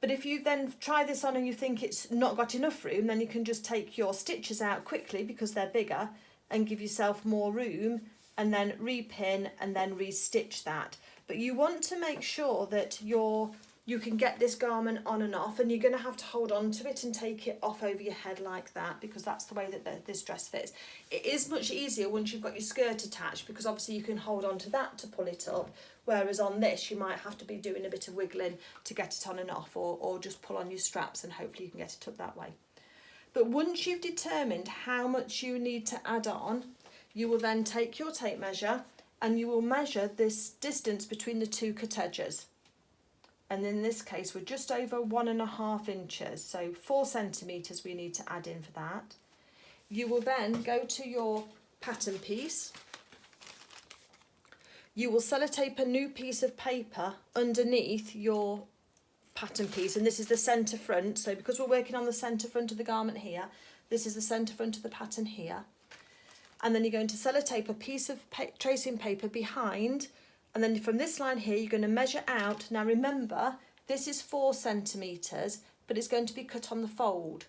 But if you then try this on and you think it's not got enough room, then you can just take your stitches out quickly because they're bigger and give yourself more room, and then repin and then re-stitch that. But you want to make sure that you can get this garment on and off, and you're going to have to hold on to it and take it off over your head like that, because that's the way that this dress fits. It is much easier once you've got your skirt attached, because obviously you can hold on to that to pull it up, whereas on this you might have to be doing a bit of wiggling to get it on and off, or just pull on your straps and hopefully you can get it up that way. But once you've determined how much you need to add on, you will then take your tape measure and you will measure this distance between the 2 cut edges. And in this case, we're just over 1.5 inches, so 4 centimetres we need to add in for that. You will then go to your pattern piece. You will sellotape a new piece of paper underneath your pattern piece, and this is the centre front. So because we're working on the centre front of the garment here, this is the centre front of the pattern here. And then you're going to sellotape a piece of tracing paper behind, and then from this line here you're going to measure out. Now remember, this is 4 centimetres, but it's going to be cut on the fold.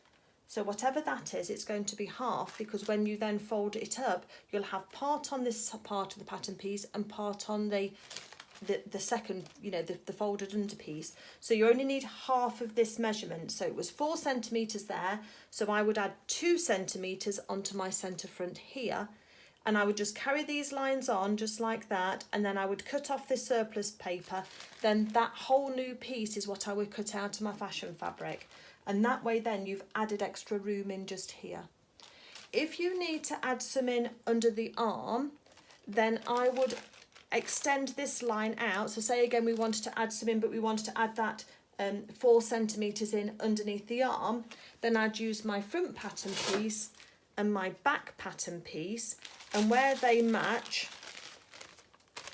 So whatever that is, it's going to be half, because when you then fold it up, you'll have part on this part of the pattern piece and part on the second, the folded under piece. So you only need half of this measurement. So it was 4 centimetres there, so I would add 2 centimetres onto my centre front here, and I would just carry these lines on just like that, and then I would cut off this surplus paper. Then that whole new piece is what I would cut out of my fashion fabric, and that way then you've added extra room in just here. If you need to add some in under the arm, then I would extend this line out. So say again we wanted to add some in, but we wanted to add that 4 centimetres in underneath the arm, then I'd use my front pattern piece and my back pattern piece, and where they match,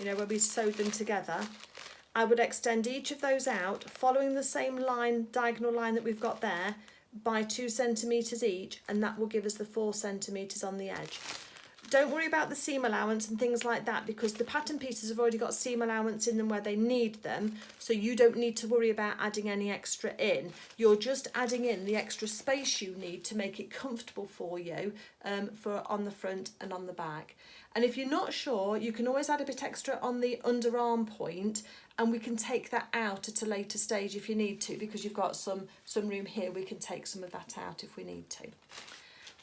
where we sewed them together, I would extend each of those out following the same line, diagonal line that we've got there, by 2 centimetres each, and that will give us the 4 centimetres on the edge. Don't worry about the seam allowance and things like that, because the pattern pieces have already got seam allowance in them where they need them, so you don't need to worry about adding any extra in. You're just adding in the extra space you need to make it comfortable for you for on the front and on the back. And if you're not sure, you can always add a bit extra on the underarm point, and we can take that out at a later stage if you need to, because you've got some room here. We can take some of that out if we need to.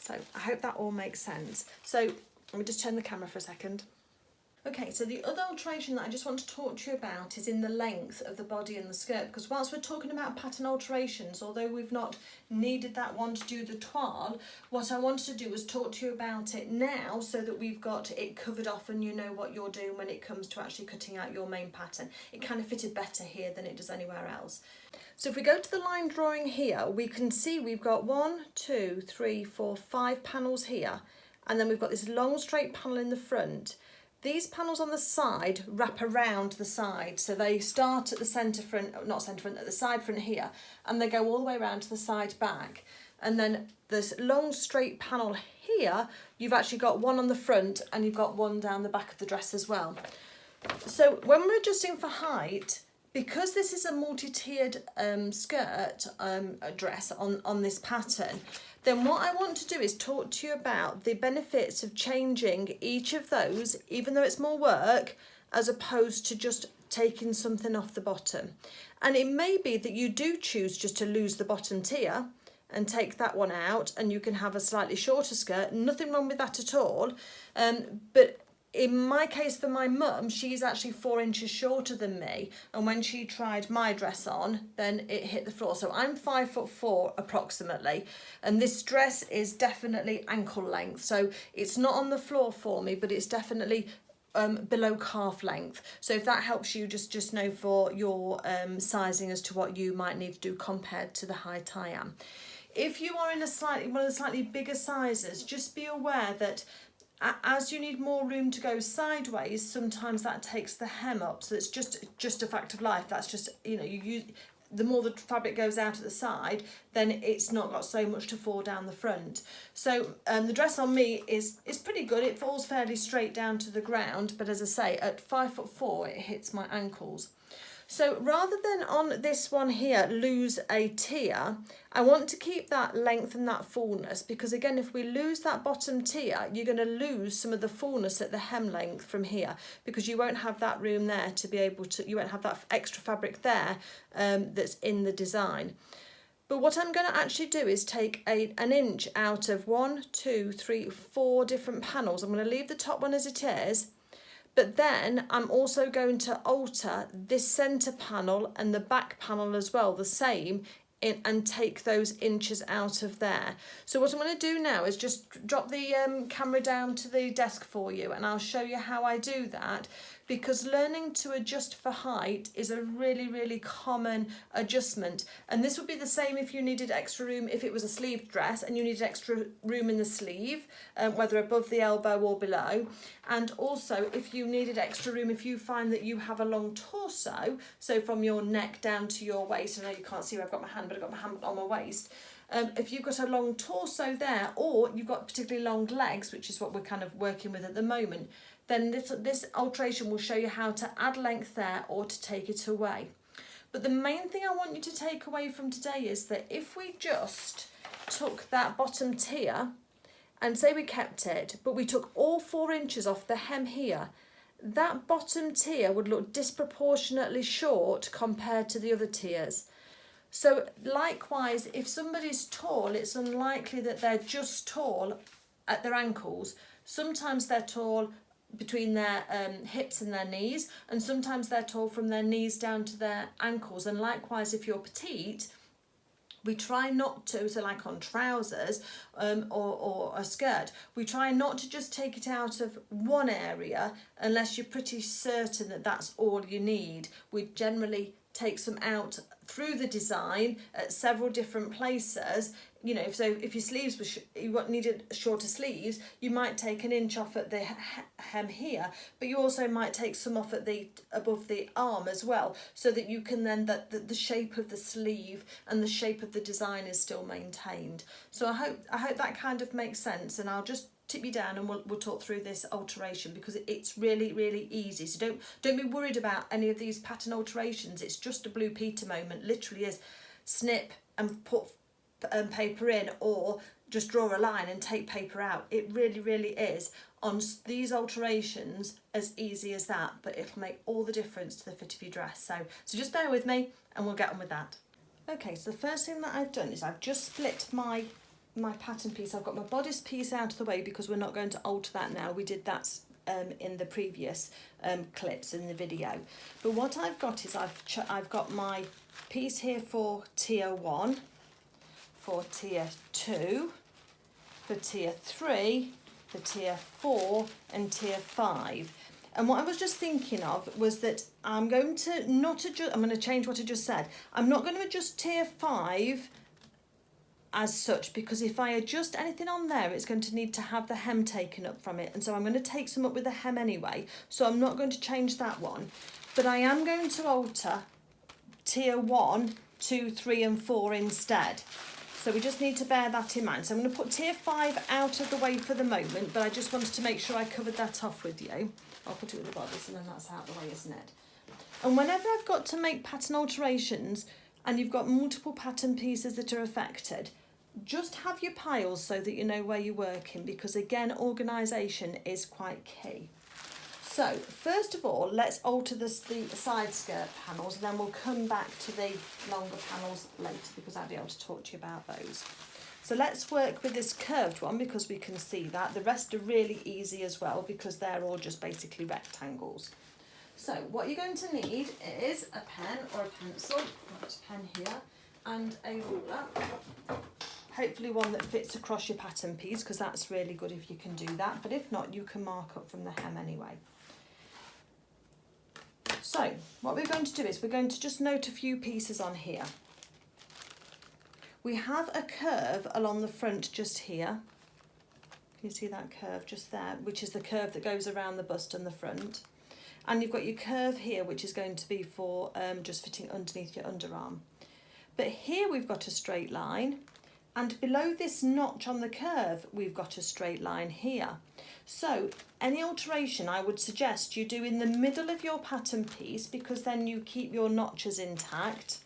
So I hope that all makes sense. So let me just turn the camera for a second. Okay, so the other alteration that I just want to talk to you about is in the length of the body and the skirt, because whilst we're talking about pattern alterations, although we've not needed that one to do the toile, what I wanted to do was talk to you about it now so that we've got it covered off and you know what you're doing when it comes to actually cutting out your main pattern. It kind of fitted better here than it does anywhere else. So if we go to the line drawing here, we can see we've got 1, 2, 3, 4, 5 panels here, and then we've got this long straight panel in the front. these panels on the side wrap around the side, so they start at the centre front, not centre front, at the side front here, and they go all the way around to the side back. And then this long straight panel here, you've actually got one on the front and you've got one down the back of the dress as well. So when we're adjusting for height, because this is a multi-tiered skirt dress on this pattern, then what I want to do is talk to you about the benefits of changing each of those, even though it's more work, as opposed to just taking something off the bottom. And it may be that you do choose just to lose the bottom tier and take that one out, and you can have a slightly shorter skirt. Nothing wrong with that at all. But in my case, for my mum, she's actually 4 inches shorter than me, and when she tried my dress on, then it hit the floor. So I'm 5'4" approximately, and this dress is definitely ankle length, so it's not on the floor for me, but it's definitely below calf length. So if that helps you, just know for your sizing as to what you might need to do compared to the height I am. If you are in one of the slightly bigger sizes, just be aware that as you need more room to go sideways, sometimes that takes the hem up. So it's just a fact of life. That's just, you know, the more the fabric goes out at the side, then it's not got so much to fall down the front. So the dress on me is pretty good. It falls fairly straight down to the ground, but as I say, at 5'4", it hits my ankles. So rather than on this one here lose a tier, I want to keep that length and that fullness, because again, if we lose that bottom tier, you're going to lose some of the fullness at the hem length from here, because you won't have that room there to be able to, you won't have that extra fabric there that's in the design. But what I'm going to actually do is take an inch out of 1, 2, 3, 4 different panels. I'm going to leave the top one as it is. But then I'm also going to alter this centre panel and the back panel as well, the same, and take those inches out of there. So what I'm going to do now is just drop the camera down to the desk for you, and I'll show you how I do that, because learning to adjust for height is a really, really common adjustment. And this would be the same if you needed extra room, if it was a sleeved dress and you needed extra room in the sleeve, whether above the elbow or below. And also if you needed extra room, if you find that you have a long torso, so from your neck down to your waist, I know you can't see where I've got my hand, but I've got my hand on my waist. If you've got a long torso there, or you've got particularly long legs, which is what we're kind of working with at the moment, then this alteration will show you how to add length there or to take it away. But the main thing I want you to take away from today is that if we just took that bottom tier and say we kept it, but we took all 4 inches off the hem here, that bottom tier would look disproportionately short compared to the other tiers. So likewise, if somebody's tall, it's unlikely that they're just tall at their ankles. Sometimes they're tall between their hips and their knees, and sometimes they're tall from their knees down to their ankles. And likewise, if you're petite, we try not to, so like on trousers or a skirt, we try not to just take it out of one area unless you're pretty certain that that's all you need. We generally take some out through the design at several different places. You know, so if your sleeves were you needed shorter sleeves, you might take an inch off at the hem here, but you also might take some off at the above the arm as well, so that you can then the shape of the sleeve and the shape of the design is still maintained. So I hope that kind of makes sense, and I'll just tip you down and we'll talk through this alteration, because it's really, really easy. So don't be worried about any of these pattern alterations. It's just a Blue Peter moment. Literally is snip and put paper in, or just draw a line and take paper out. It really, really is on these alterations as easy as that, but it'll make all the difference to the fit of your dress. So just bear with me and we'll get on with that. Okay, so the first thing that I've done is I've just split my pattern piece. I've got my bodice piece out of the way because we're not going to alter that now. We did that in the previous clips in the video. But what I've got is I've got my piece here for tier 1, for tier 2, for tier 3, for tier 4 and tier 5. And what I was just thinking of was that I'm going to change what I just said. I'm not going to adjust tier 5 as such, because if I adjust anything on there, it's going to need to have the hem taken up from it, and so I'm going to take some up with the hem anyway, so I'm not going to change that one, but I am going to alter tier 1, 2, 3 and 4 instead. So we just need to bear that in mind. So I'm going to put tier 5 out of the way for the moment, but I just wanted to make sure I covered that off with you. I'll put it with the bodice and then that's out of the way, isn't it? And whenever I've got to make pattern alterations and you've got multiple pattern pieces that are affected, just have your piles so that you know where you're working, because again, organisation is quite key. So first of all, let's alter the side skirt panels, and then we'll come back to the longer panels later because I'll be able to talk to you about those. So let's work with this curved one because we can see that. The rest are really easy as well because they're all just basically rectangles. So what you're going to need is a pen or a pencil, I've got a pen here, and a ruler. Hopefully one that fits across your pattern piece, because that's really good if you can do that, but if not, you can mark up from the hem anyway. So what we're going to do is we're going to just note a few pieces on here. We have a curve along the front just here. Can you see that curve just there, which is the curve that goes around the bust and the front. And you've got your curve here, which is going to be for just fitting underneath your underarm. But here we've got a straight line, and below this notch on the curve, we've got a straight line here. So any alteration I would suggest you do in the middle of your pattern piece, because then you keep your notches intact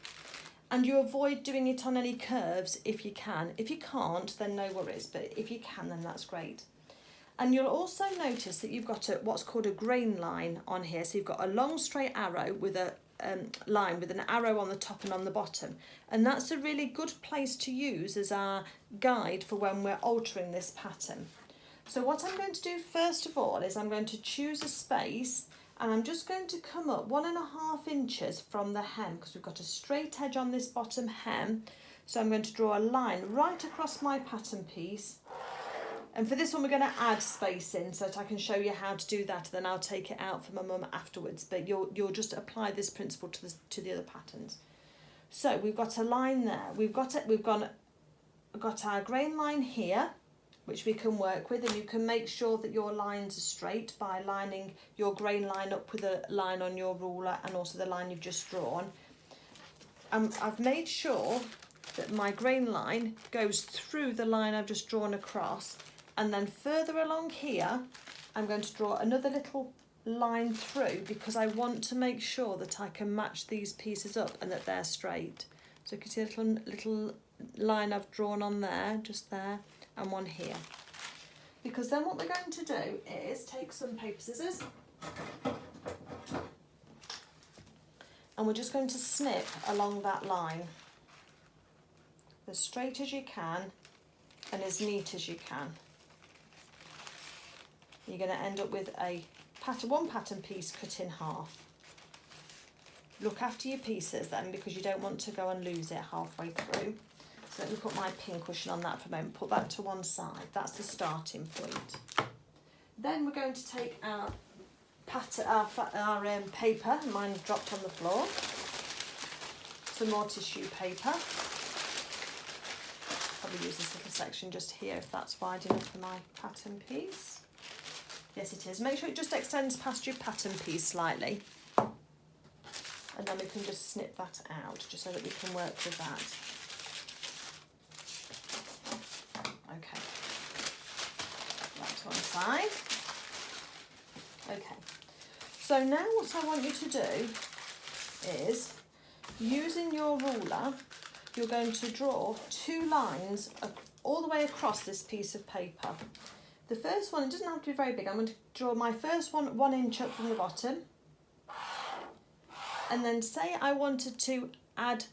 and you avoid doing it on any curves if you can. If you can't, then no worries, but if you can, then that's great. And you'll also notice that you've got what's called a grain line on here. So you've got a long straight arrow with a line with an arrow on the top and on the bottom. And that's a really good place to use as our guide for when we're altering this pattern. So what I'm going to do first of all is I'm going to choose a space, and I'm just going to come up 1.5 inches from the hem, because we've got a straight edge on this bottom hem. So I'm going to draw a line right across my pattern piece. And for this one, we're going to add space in so that I can show you how to do that. Then I'll take it out for my mum afterwards. But you'll just apply this principle to the other patterns. So we've got a line there. We've got our grain line here, which we can work with, and you can make sure that your lines are straight by lining your grain line up with a line on your ruler and also the line you've just drawn. I've made sure that my grain line goes through the line I've just drawn across. And then further along here, I'm going to draw another little line through because I want to make sure that I can match these pieces up and that they're straight. So you can see a little line I've drawn on there, just there, and one here. Because then what we're going to do is take some paper scissors and we're just going to snip along that line as straight as you can and as neat as you can. You're going to end up with one pattern piece cut in half. Look after your pieces then, because you don't want to go and lose it halfway through. So let me put my pin cushion on that for a moment. Put that to one side. That's the starting point. Then we're going to take our paper. Mine dropped on the floor. Some more tissue paper. Probably use this little section just here if that's wide enough for my pattern piece. Yes, it is. Make sure it just extends past your pattern piece slightly. And then we can just snip that out, just so that we can work with that. Okay. That's one side. Okay. So now what I want you to do is, using your ruler, you're going to draw 2 lines all the way across this piece of paper. The first one, it doesn't have to be very big. I'm going to draw my first one 1 inch up from the bottom. And then say I wanted to add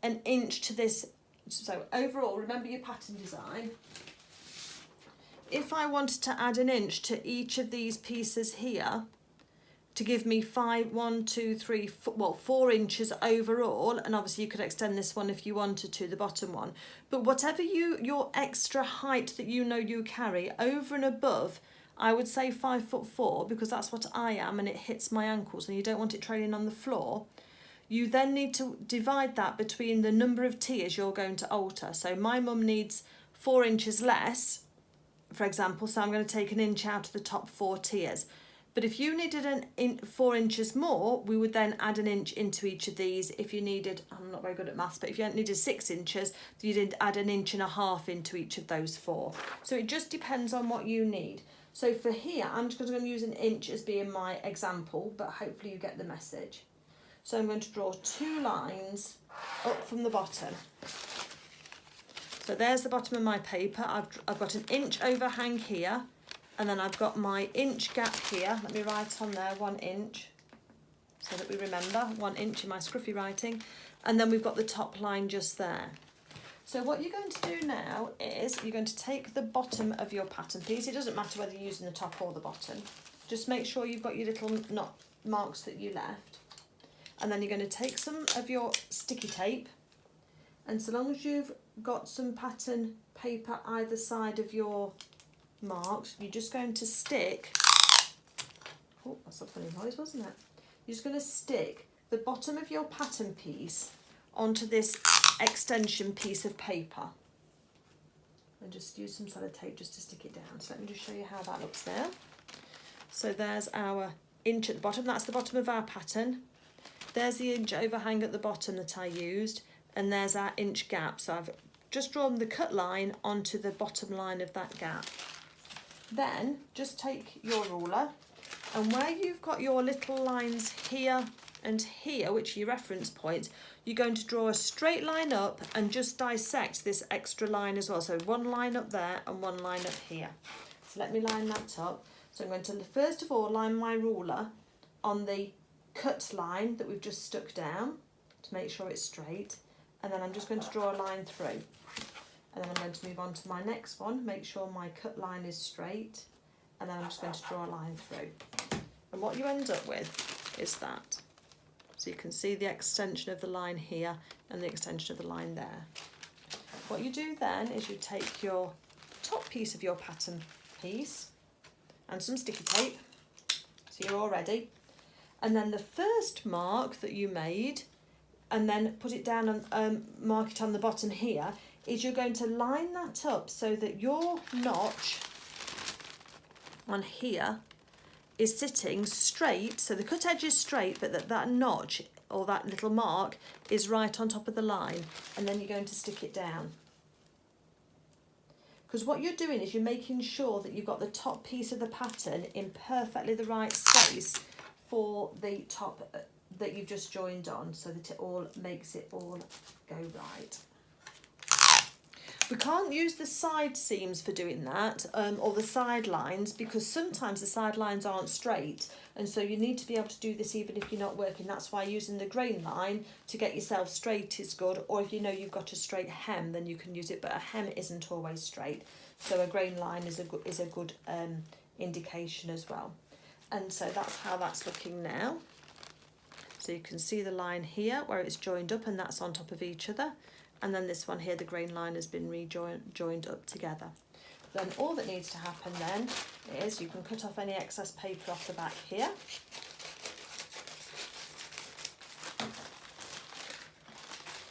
an inch to this. So overall, remember your pattern design. If I wanted to add an inch to each of these pieces here, to give me 4 inches overall, and obviously you could extend this one if you wanted to, the bottom one, but whatever your extra height that you know you carry over and above, I would say 5'4", because that's what I am and it hits my ankles and you don't want it trailing on the floor. you then need to divide that between the number of tiers you're going to alter. So my mum needs 4 inches less, for example, so I'm going to take an inch out of the top 4 tiers. But if you needed 4 inches more, we would then add an inch into each of these. If you needed, I'm not very good at maths, but if you needed 6 inches, you'd add an inch and a half into each of those 4. So it just depends on what you need. So for here, I'm just going to use an inch as being my example, but hopefully you get the message. So I'm going to draw 2 lines up from the bottom. So there's the bottom of my paper. I've got an inch overhang here, and then I've got my inch gap here. Let me write on there 1 inch, so that we remember 1 inch in my scruffy writing. And then we've got the top line just there. So what you're going to do now is you're going to take the bottom of your pattern piece. It doesn't matter whether you're using the top or the bottom. Just make sure you've got your little knot marks that you left. And then you're going to take some of your sticky tape, and so long as you've got some pattern paper either side of your marks, you're just going to stick, oh, that's a funny noise, wasn't it? You're just going to stick the bottom of your pattern piece onto this extension piece of paper, and just use some sellotape just to stick it down. So let me just show you how that looks now. So there's our inch at the bottom, that's the bottom of our pattern. There's the inch overhang at the bottom that I used, and there's our inch gap. So I've just drawn the cut line onto the bottom line of that gap. Then just take your ruler, and where you've got your little lines here and here, which are your reference points, you're going to draw a straight line up and just dissect this extra line as well. So 1 line up there and 1 line up here. So let me line that up. So I'm going to first of all line my ruler on the cut line that we've just stuck down to make sure it's straight, and then I'm just going to draw a line through, and then I'm going to move on to my next one, make sure my cut line is straight, and then I'm just going to draw a line through. And what you end up with is that. So you can see the extension of the line here and the extension of the line there. What you do then is you take your top piece of your pattern piece and some sticky tape, so you're all ready. And then the first mark that you made, and then put it down and mark it on the bottom here, is you're going to line that up so that your notch on here is sitting straight, so the cut edge is straight, but that notch or that little mark is right on top of the line, and then you're going to stick it down. Because what you're doing is you're making sure that you've got the top piece of the pattern in perfectly the right space for the top that you've just joined on, so that it all makes it all go right. We can't use the side seams for doing that, or the side lines, because sometimes the side lines aren't straight, and so you need to be able to do this even if you're not working. That's why using the grain line to get yourself straight is good, or if you know you've got a straight hem, then you can use it, but a hem isn't always straight, so a grain line is a good indication as well. And so that's how that's looking now. So you can see the line here where it's joined up, and that's on top of each other. And then this one here, the grain line has been joined up together. Then all that needs to happen then is you can cut off any excess paper off the back here.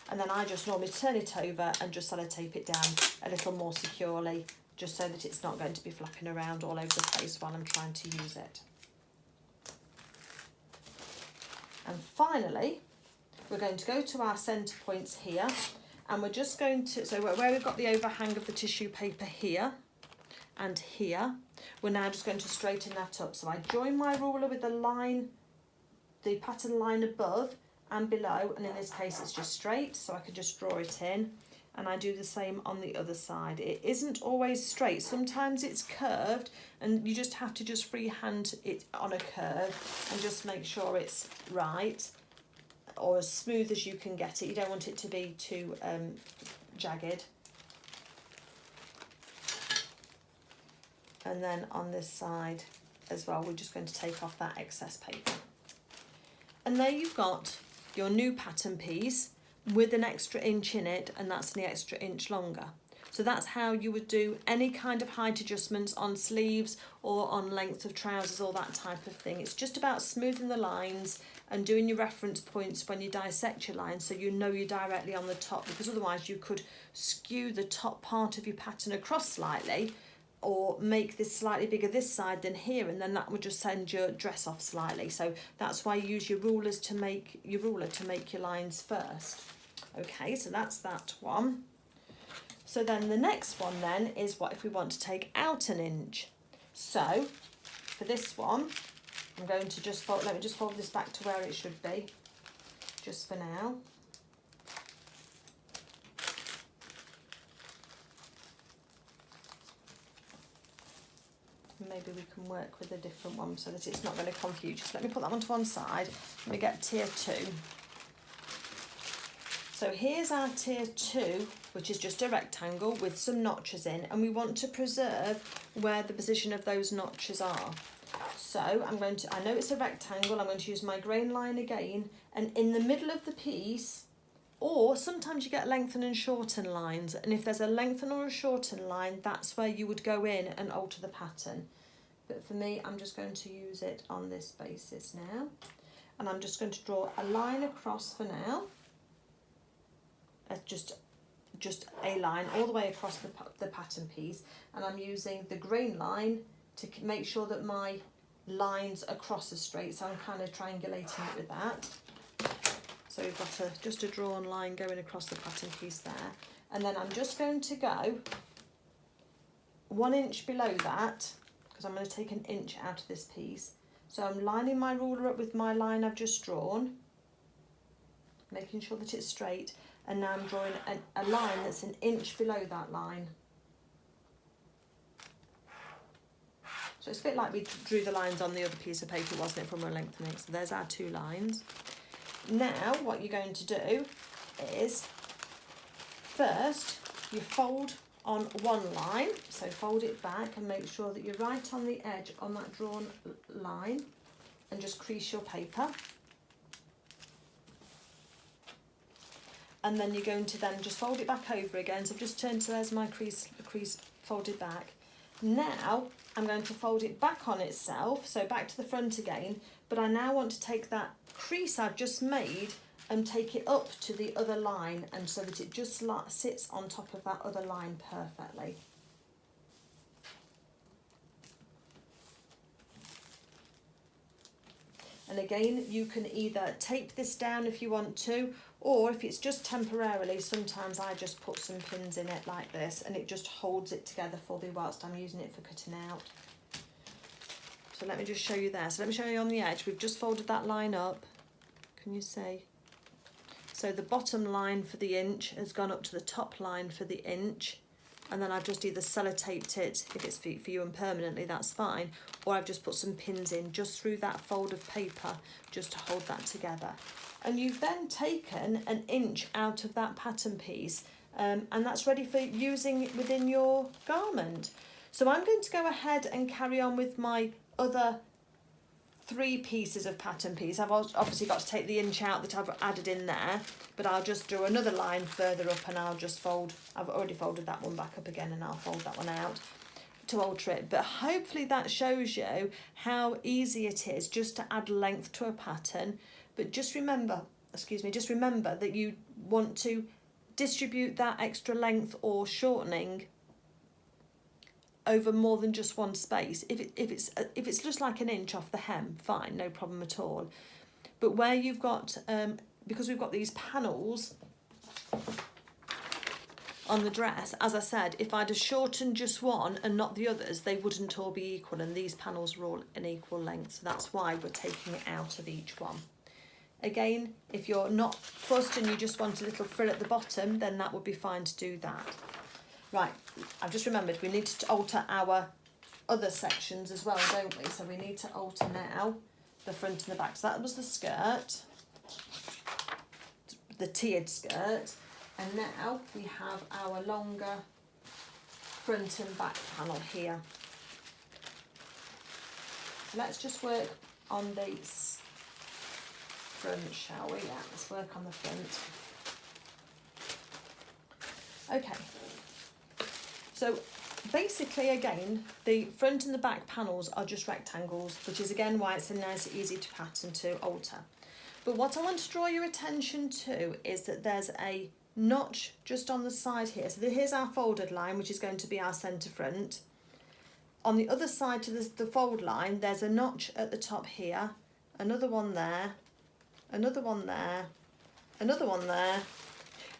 And then I just normally turn it over and just sellotape it down a little more securely, just so that it's not going to be flapping around all over the place while I'm trying to use it. And finally, we're going to go to our centre points here, and we're just going to, so where we've got the overhang of the tissue paper here and here, we're now just going to straighten that up. So I join my ruler with the line, the pattern line above and below, and in this case it's just straight, so I could just draw it in, and I do the same on the other side. It isn't always straight, sometimes it's curved, and you just have to just freehand it on a curve and just make sure it's right, or as smooth as you can get it. You don't want it to be too jagged. And then on this side as well, we're just going to take off that excess paper. And there you've got your new pattern piece with an extra inch in it, and that's the extra inch longer. So that's how you would do any kind of height adjustments on sleeves or on lengths of trousers or that type of thing. It's just about smoothing the lines and doing your reference points when you dissect your line, so you know you're directly on the top, because otherwise you could skew the top part of your pattern across slightly, or make this slightly bigger this side than here, and then that would just send your dress off slightly. So that's why you use your ruler to make your lines first. Okay, so that's that one. So then the next one then is what if we want to take out an inch. So for this one, I'm going to just fold, let me just fold this back to where it should be, just for now. Maybe we can work with a different one so that it's not going to confuse. Just let me put that one to one side. Let me get tier 2. So here's our tier 2, which is just a rectangle with some notches in, and we want to preserve where the position of those notches are. So I know it's a rectangle, I'm going to use my grain line again, and in the middle of the piece, or sometimes you get lengthen and shorten lines, and if there's a lengthen or a shorten line, that's where you would go in and alter the pattern. But for me, I'm just going to use it on this basis now, and I'm just going to draw a line across for now, just a line all the way across the pattern piece, and I'm using the grain line to make sure that my lines across are straight, so I'm kind of triangulating it with that. So we've got just a drawn line going across the pattern piece there, and then I'm just going to go 1 inch below that, because I'm going to take an inch out of this piece. So I'm lining my ruler up with my line I've just drawn, making sure that it's straight, and now I'm drawing a line that's 1 inch below that line. So it's a bit like we drew the lines on the other piece of paper, wasn't it, from a lengthening. So there's our 2 lines. Now what you're going to do is, first you fold on one line, so fold it back and make sure that you're right on the edge on that drawn line, and just crease your paper. And then you're going to then just fold it back over again. So I've just turned, so there's my crease folded back. Now I'm going to fold it back on itself, so back to the front again, but I now want to take that crease I've just made and take it up to the other line, and so that it just sits on top of that other line perfectly. And again, you can either tape this down if you want to, or if it's just temporarily, sometimes I just put some pins in it like this, and it just holds it together for me whilst I'm using it for cutting out. So let me just show you there. So let me show you on the edge. We've just folded that line up. Can you see? So the bottom line for the inch has gone up to the top line for the inch, and then I've just either sellotaped it, if it's for you and permanently, that's fine, or I've just put some pins in just through that fold of paper just to hold that together. And you've then taken 1 inch out of that pattern piece, and that's ready for using within your garment. So I'm going to go ahead and carry on with my other 3 pieces of pattern piece. I've obviously got to take the inch out that I've added in there, but I'll just do another line further up, and I'll just fold, I've already folded that one back up again, and I'll fold that one out to alter it. But hopefully that shows you how easy it is just to add length to a pattern. But just remember, that you want to distribute that extra length or shortening over more than just one space. If it's just like 1 inch off the hem, fine, no problem at all. But where you've got, because we've got these panels on the dress, as I said, if I'd have shortened just one and not the others, they wouldn't all be equal, and these panels are all an equal length, so that's why we're taking it out of each one. Again, if you're not fussed and you just want a little frill at the bottom, then that would be fine to do that. Right, I've just remembered we need to alter our other sections as well, don't we? So we need to alter now the front and the back. So that was the skirt, the tiered skirt, and now we have our longer front and back panel here. So let's just work on the front, shall we? Yeah, let's work on the front. Okay. So basically, again, the front and the back panels are just rectangles, which is again why it's a nice, easy to pattern to alter. But what I want to draw your attention to is that there's a notch just on the side here. So here's our folded line, which is going to be our centre front. On the other side to the fold line, there's a notch at the top here, another one there, another one there, another one there,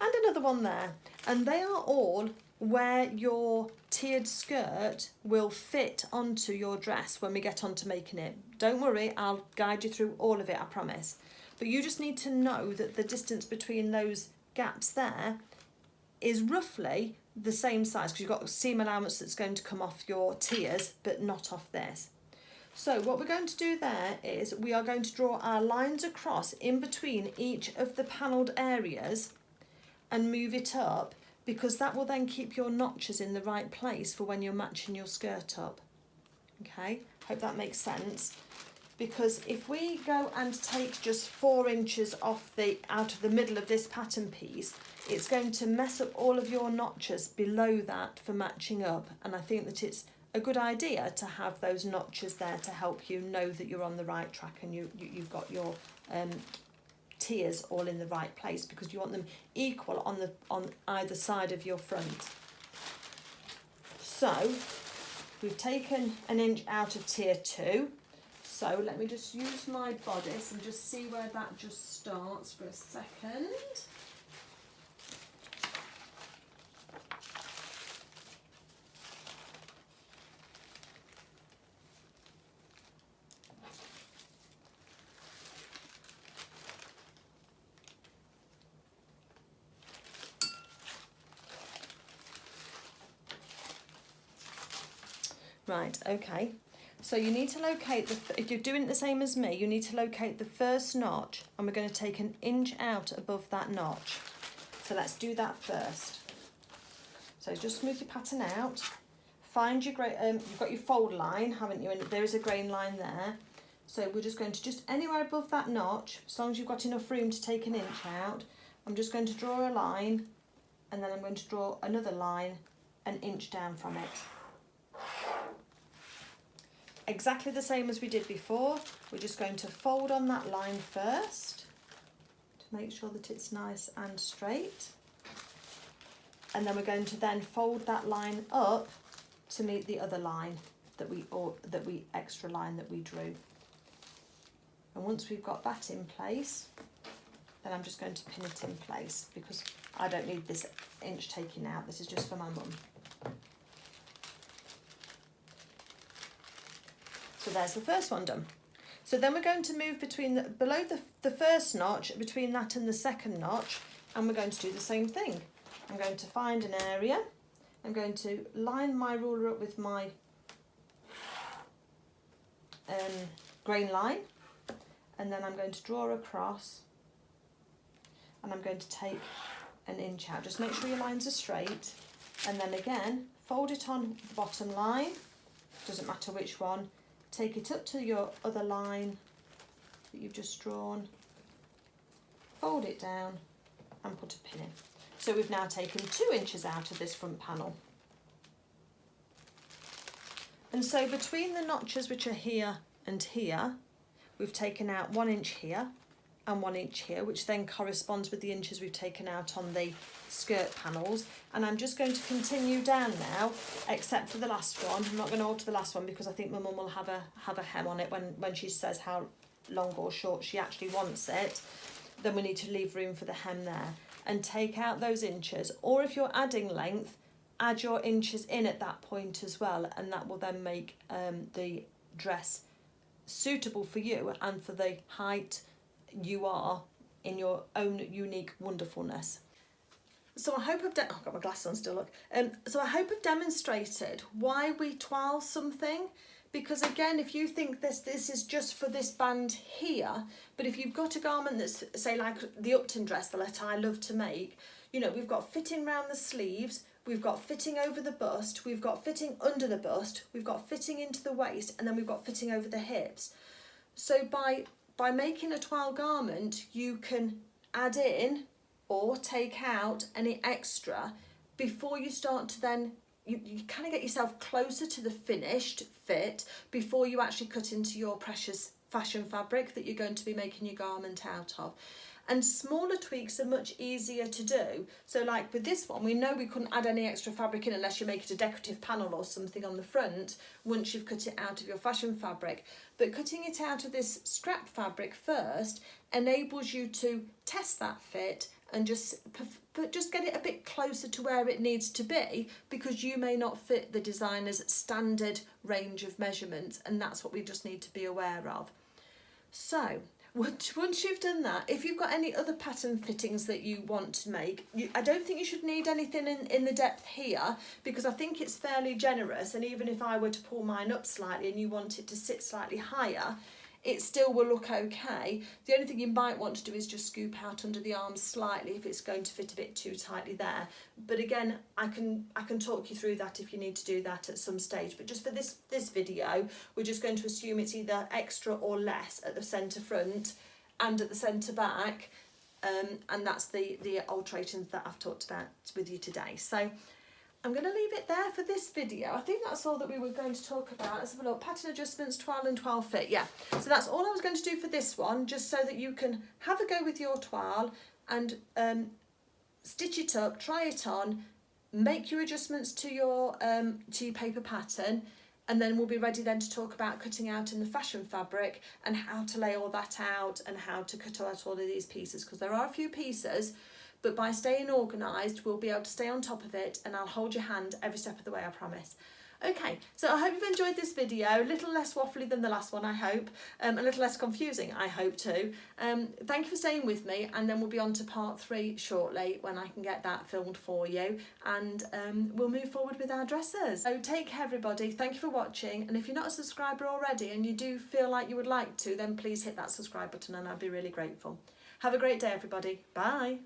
and another one there. And they are all where your tiered skirt will fit onto your dress when we get on to making it. Don't worry, I'll guide you through all of it, I promise. But you just need to know that the distance between those gaps there is roughly the same size, because you've got seam allowance that's going to come off your tiers, but not off this. So what we're going to do there is we are going to draw our lines across in between each of the panelled areas and move it up, because that will then keep your notches in the right place for when you're matching your skirt up. Okay, hope that makes sense. Because if we go and take just 4 inches off out of the middle of this pattern piece, it's going to mess up all of your notches below that for matching up. And I think that it's a good idea to have those notches there to help you know that you're on the right track and you've got your tiers all in the right place, because you want them equal on either side of your front. So we've taken an inch out of tier 2. So let me just use my bodice and just see where that just starts for a second. Right, okay. So you need to locate, if you're doing it the same as me, you need to locate the first notch, and we're going to take an inch out above that notch. So let's do that first. So just smooth your pattern out. Find your you've got your fold line, haven't you? And there is a grain line there. So we're just going to just anywhere above that notch, as long as you've got enough room to take an inch out. I'm just going to draw a line, and then I'm going to draw another line an inch down from it. Exactly the same as we did before. We're just going to fold on that line first to make sure that it's nice and straight. And then we're going to then fold that line up to meet the other line that we extra line that we drew. And once we've got that in place, then I'm just going to pin it in place, because I don't need this inch taking out. This is just for my mum. So there's the first one done. So then we're going to move below the first notch, between that and the second notch, and we're going to do the same thing. I'm going to find an area. I'm going to line my ruler up with my grain line, and then I'm going to draw across, and I'm going to take an inch out. Just make sure your lines are straight, and then again fold it on the bottom line, doesn't matter which one. Take it up to your other line that you've just drawn, fold it down and put a pin in. So we've now taken 2 inches out of this front panel. And so between the notches, which are here and here, we've taken out 1 inch here and 1 inch here, which then corresponds with the inches we've taken out on the skirt panels. And I'm just going to continue down now, except for the last one. I'm not going to alter the last one, because I think my mum will have a hem on it when she says how long or short she actually wants it. Then we need to leave room for the hem there, and take out those inches, or if you're adding length, add your inches in at that point as well, and that will then make the dress suitable for you and for the height you are in your own unique wonderfulness. So I hope I've got my glasses on still, look. So I hope I've demonstrated why we toile something, because again, if you think this is just for this band here, but if you've got a garment that's, say, like the Upton dress that I love to make, you know, we've got fitting round the sleeves, we've got fitting over the bust, we've got fitting under the bust, we've got fitting into the waist, and then we've got fitting over the hips. So by making a toile garment, you can add in or take out any extra before you start to then, you kind of get yourself closer to the finished fit before you actually cut into your precious fashion fabric that you're going to be making your garment out of. And smaller tweaks are much easier to do. So like with this one, we know we couldn't add any extra fabric in unless you make it a decorative panel or something on the front once you've cut it out of your fashion fabric. But cutting it out of this scrap fabric first enables you to test that fit and just get it a bit closer to where it needs to be, because you may not fit the designer's standard range of measurements, and that's what we just need to be aware of. So once you've done that, if you've got any other pattern fittings that you want to make, I don't think you should need anything in the depth here, because I think it's fairly generous, and even if I were to pull mine up slightly and you want it to sit slightly higher, it still will look okay. The only thing you might want to do is just scoop out under the arms slightly if it's going to fit a bit too tightly there. But again, I can talk you through that if you need to do that at some stage. But just for this video, we're just going to assume it's either extra or less at the centre front and at the centre back. And that's the alterations that I've talked about with you today. So I'm going to leave it there for this video. I think that's all that we were going to talk about. Let's have a look. Pattern adjustments, toile and toile fit. Yeah, so that's all I was going to do for this one, just so that you can have a go with your toile and stitch it up, try it on, make your adjustments to your paper pattern, and then we'll be ready then to talk about cutting out in the fashion fabric and how to lay all that out and how to cut out all of these pieces, because there are a few pieces. But by staying organised, we'll be able to stay on top of it, and I'll hold your hand every step of the way, I promise. Okay, so I hope you've enjoyed this video. A little less waffly than the last one, I hope. A little less confusing, I hope too. Thank you for staying with me, and then we'll be on to part 3 shortly when I can get that filmed for you, and we'll move forward with our dresses. So take care, everybody. Thank you for watching, and if you're not a subscriber already and you do feel like you would like to, then please hit that subscribe button and I'd be really grateful. Have a great day, everybody. Bye.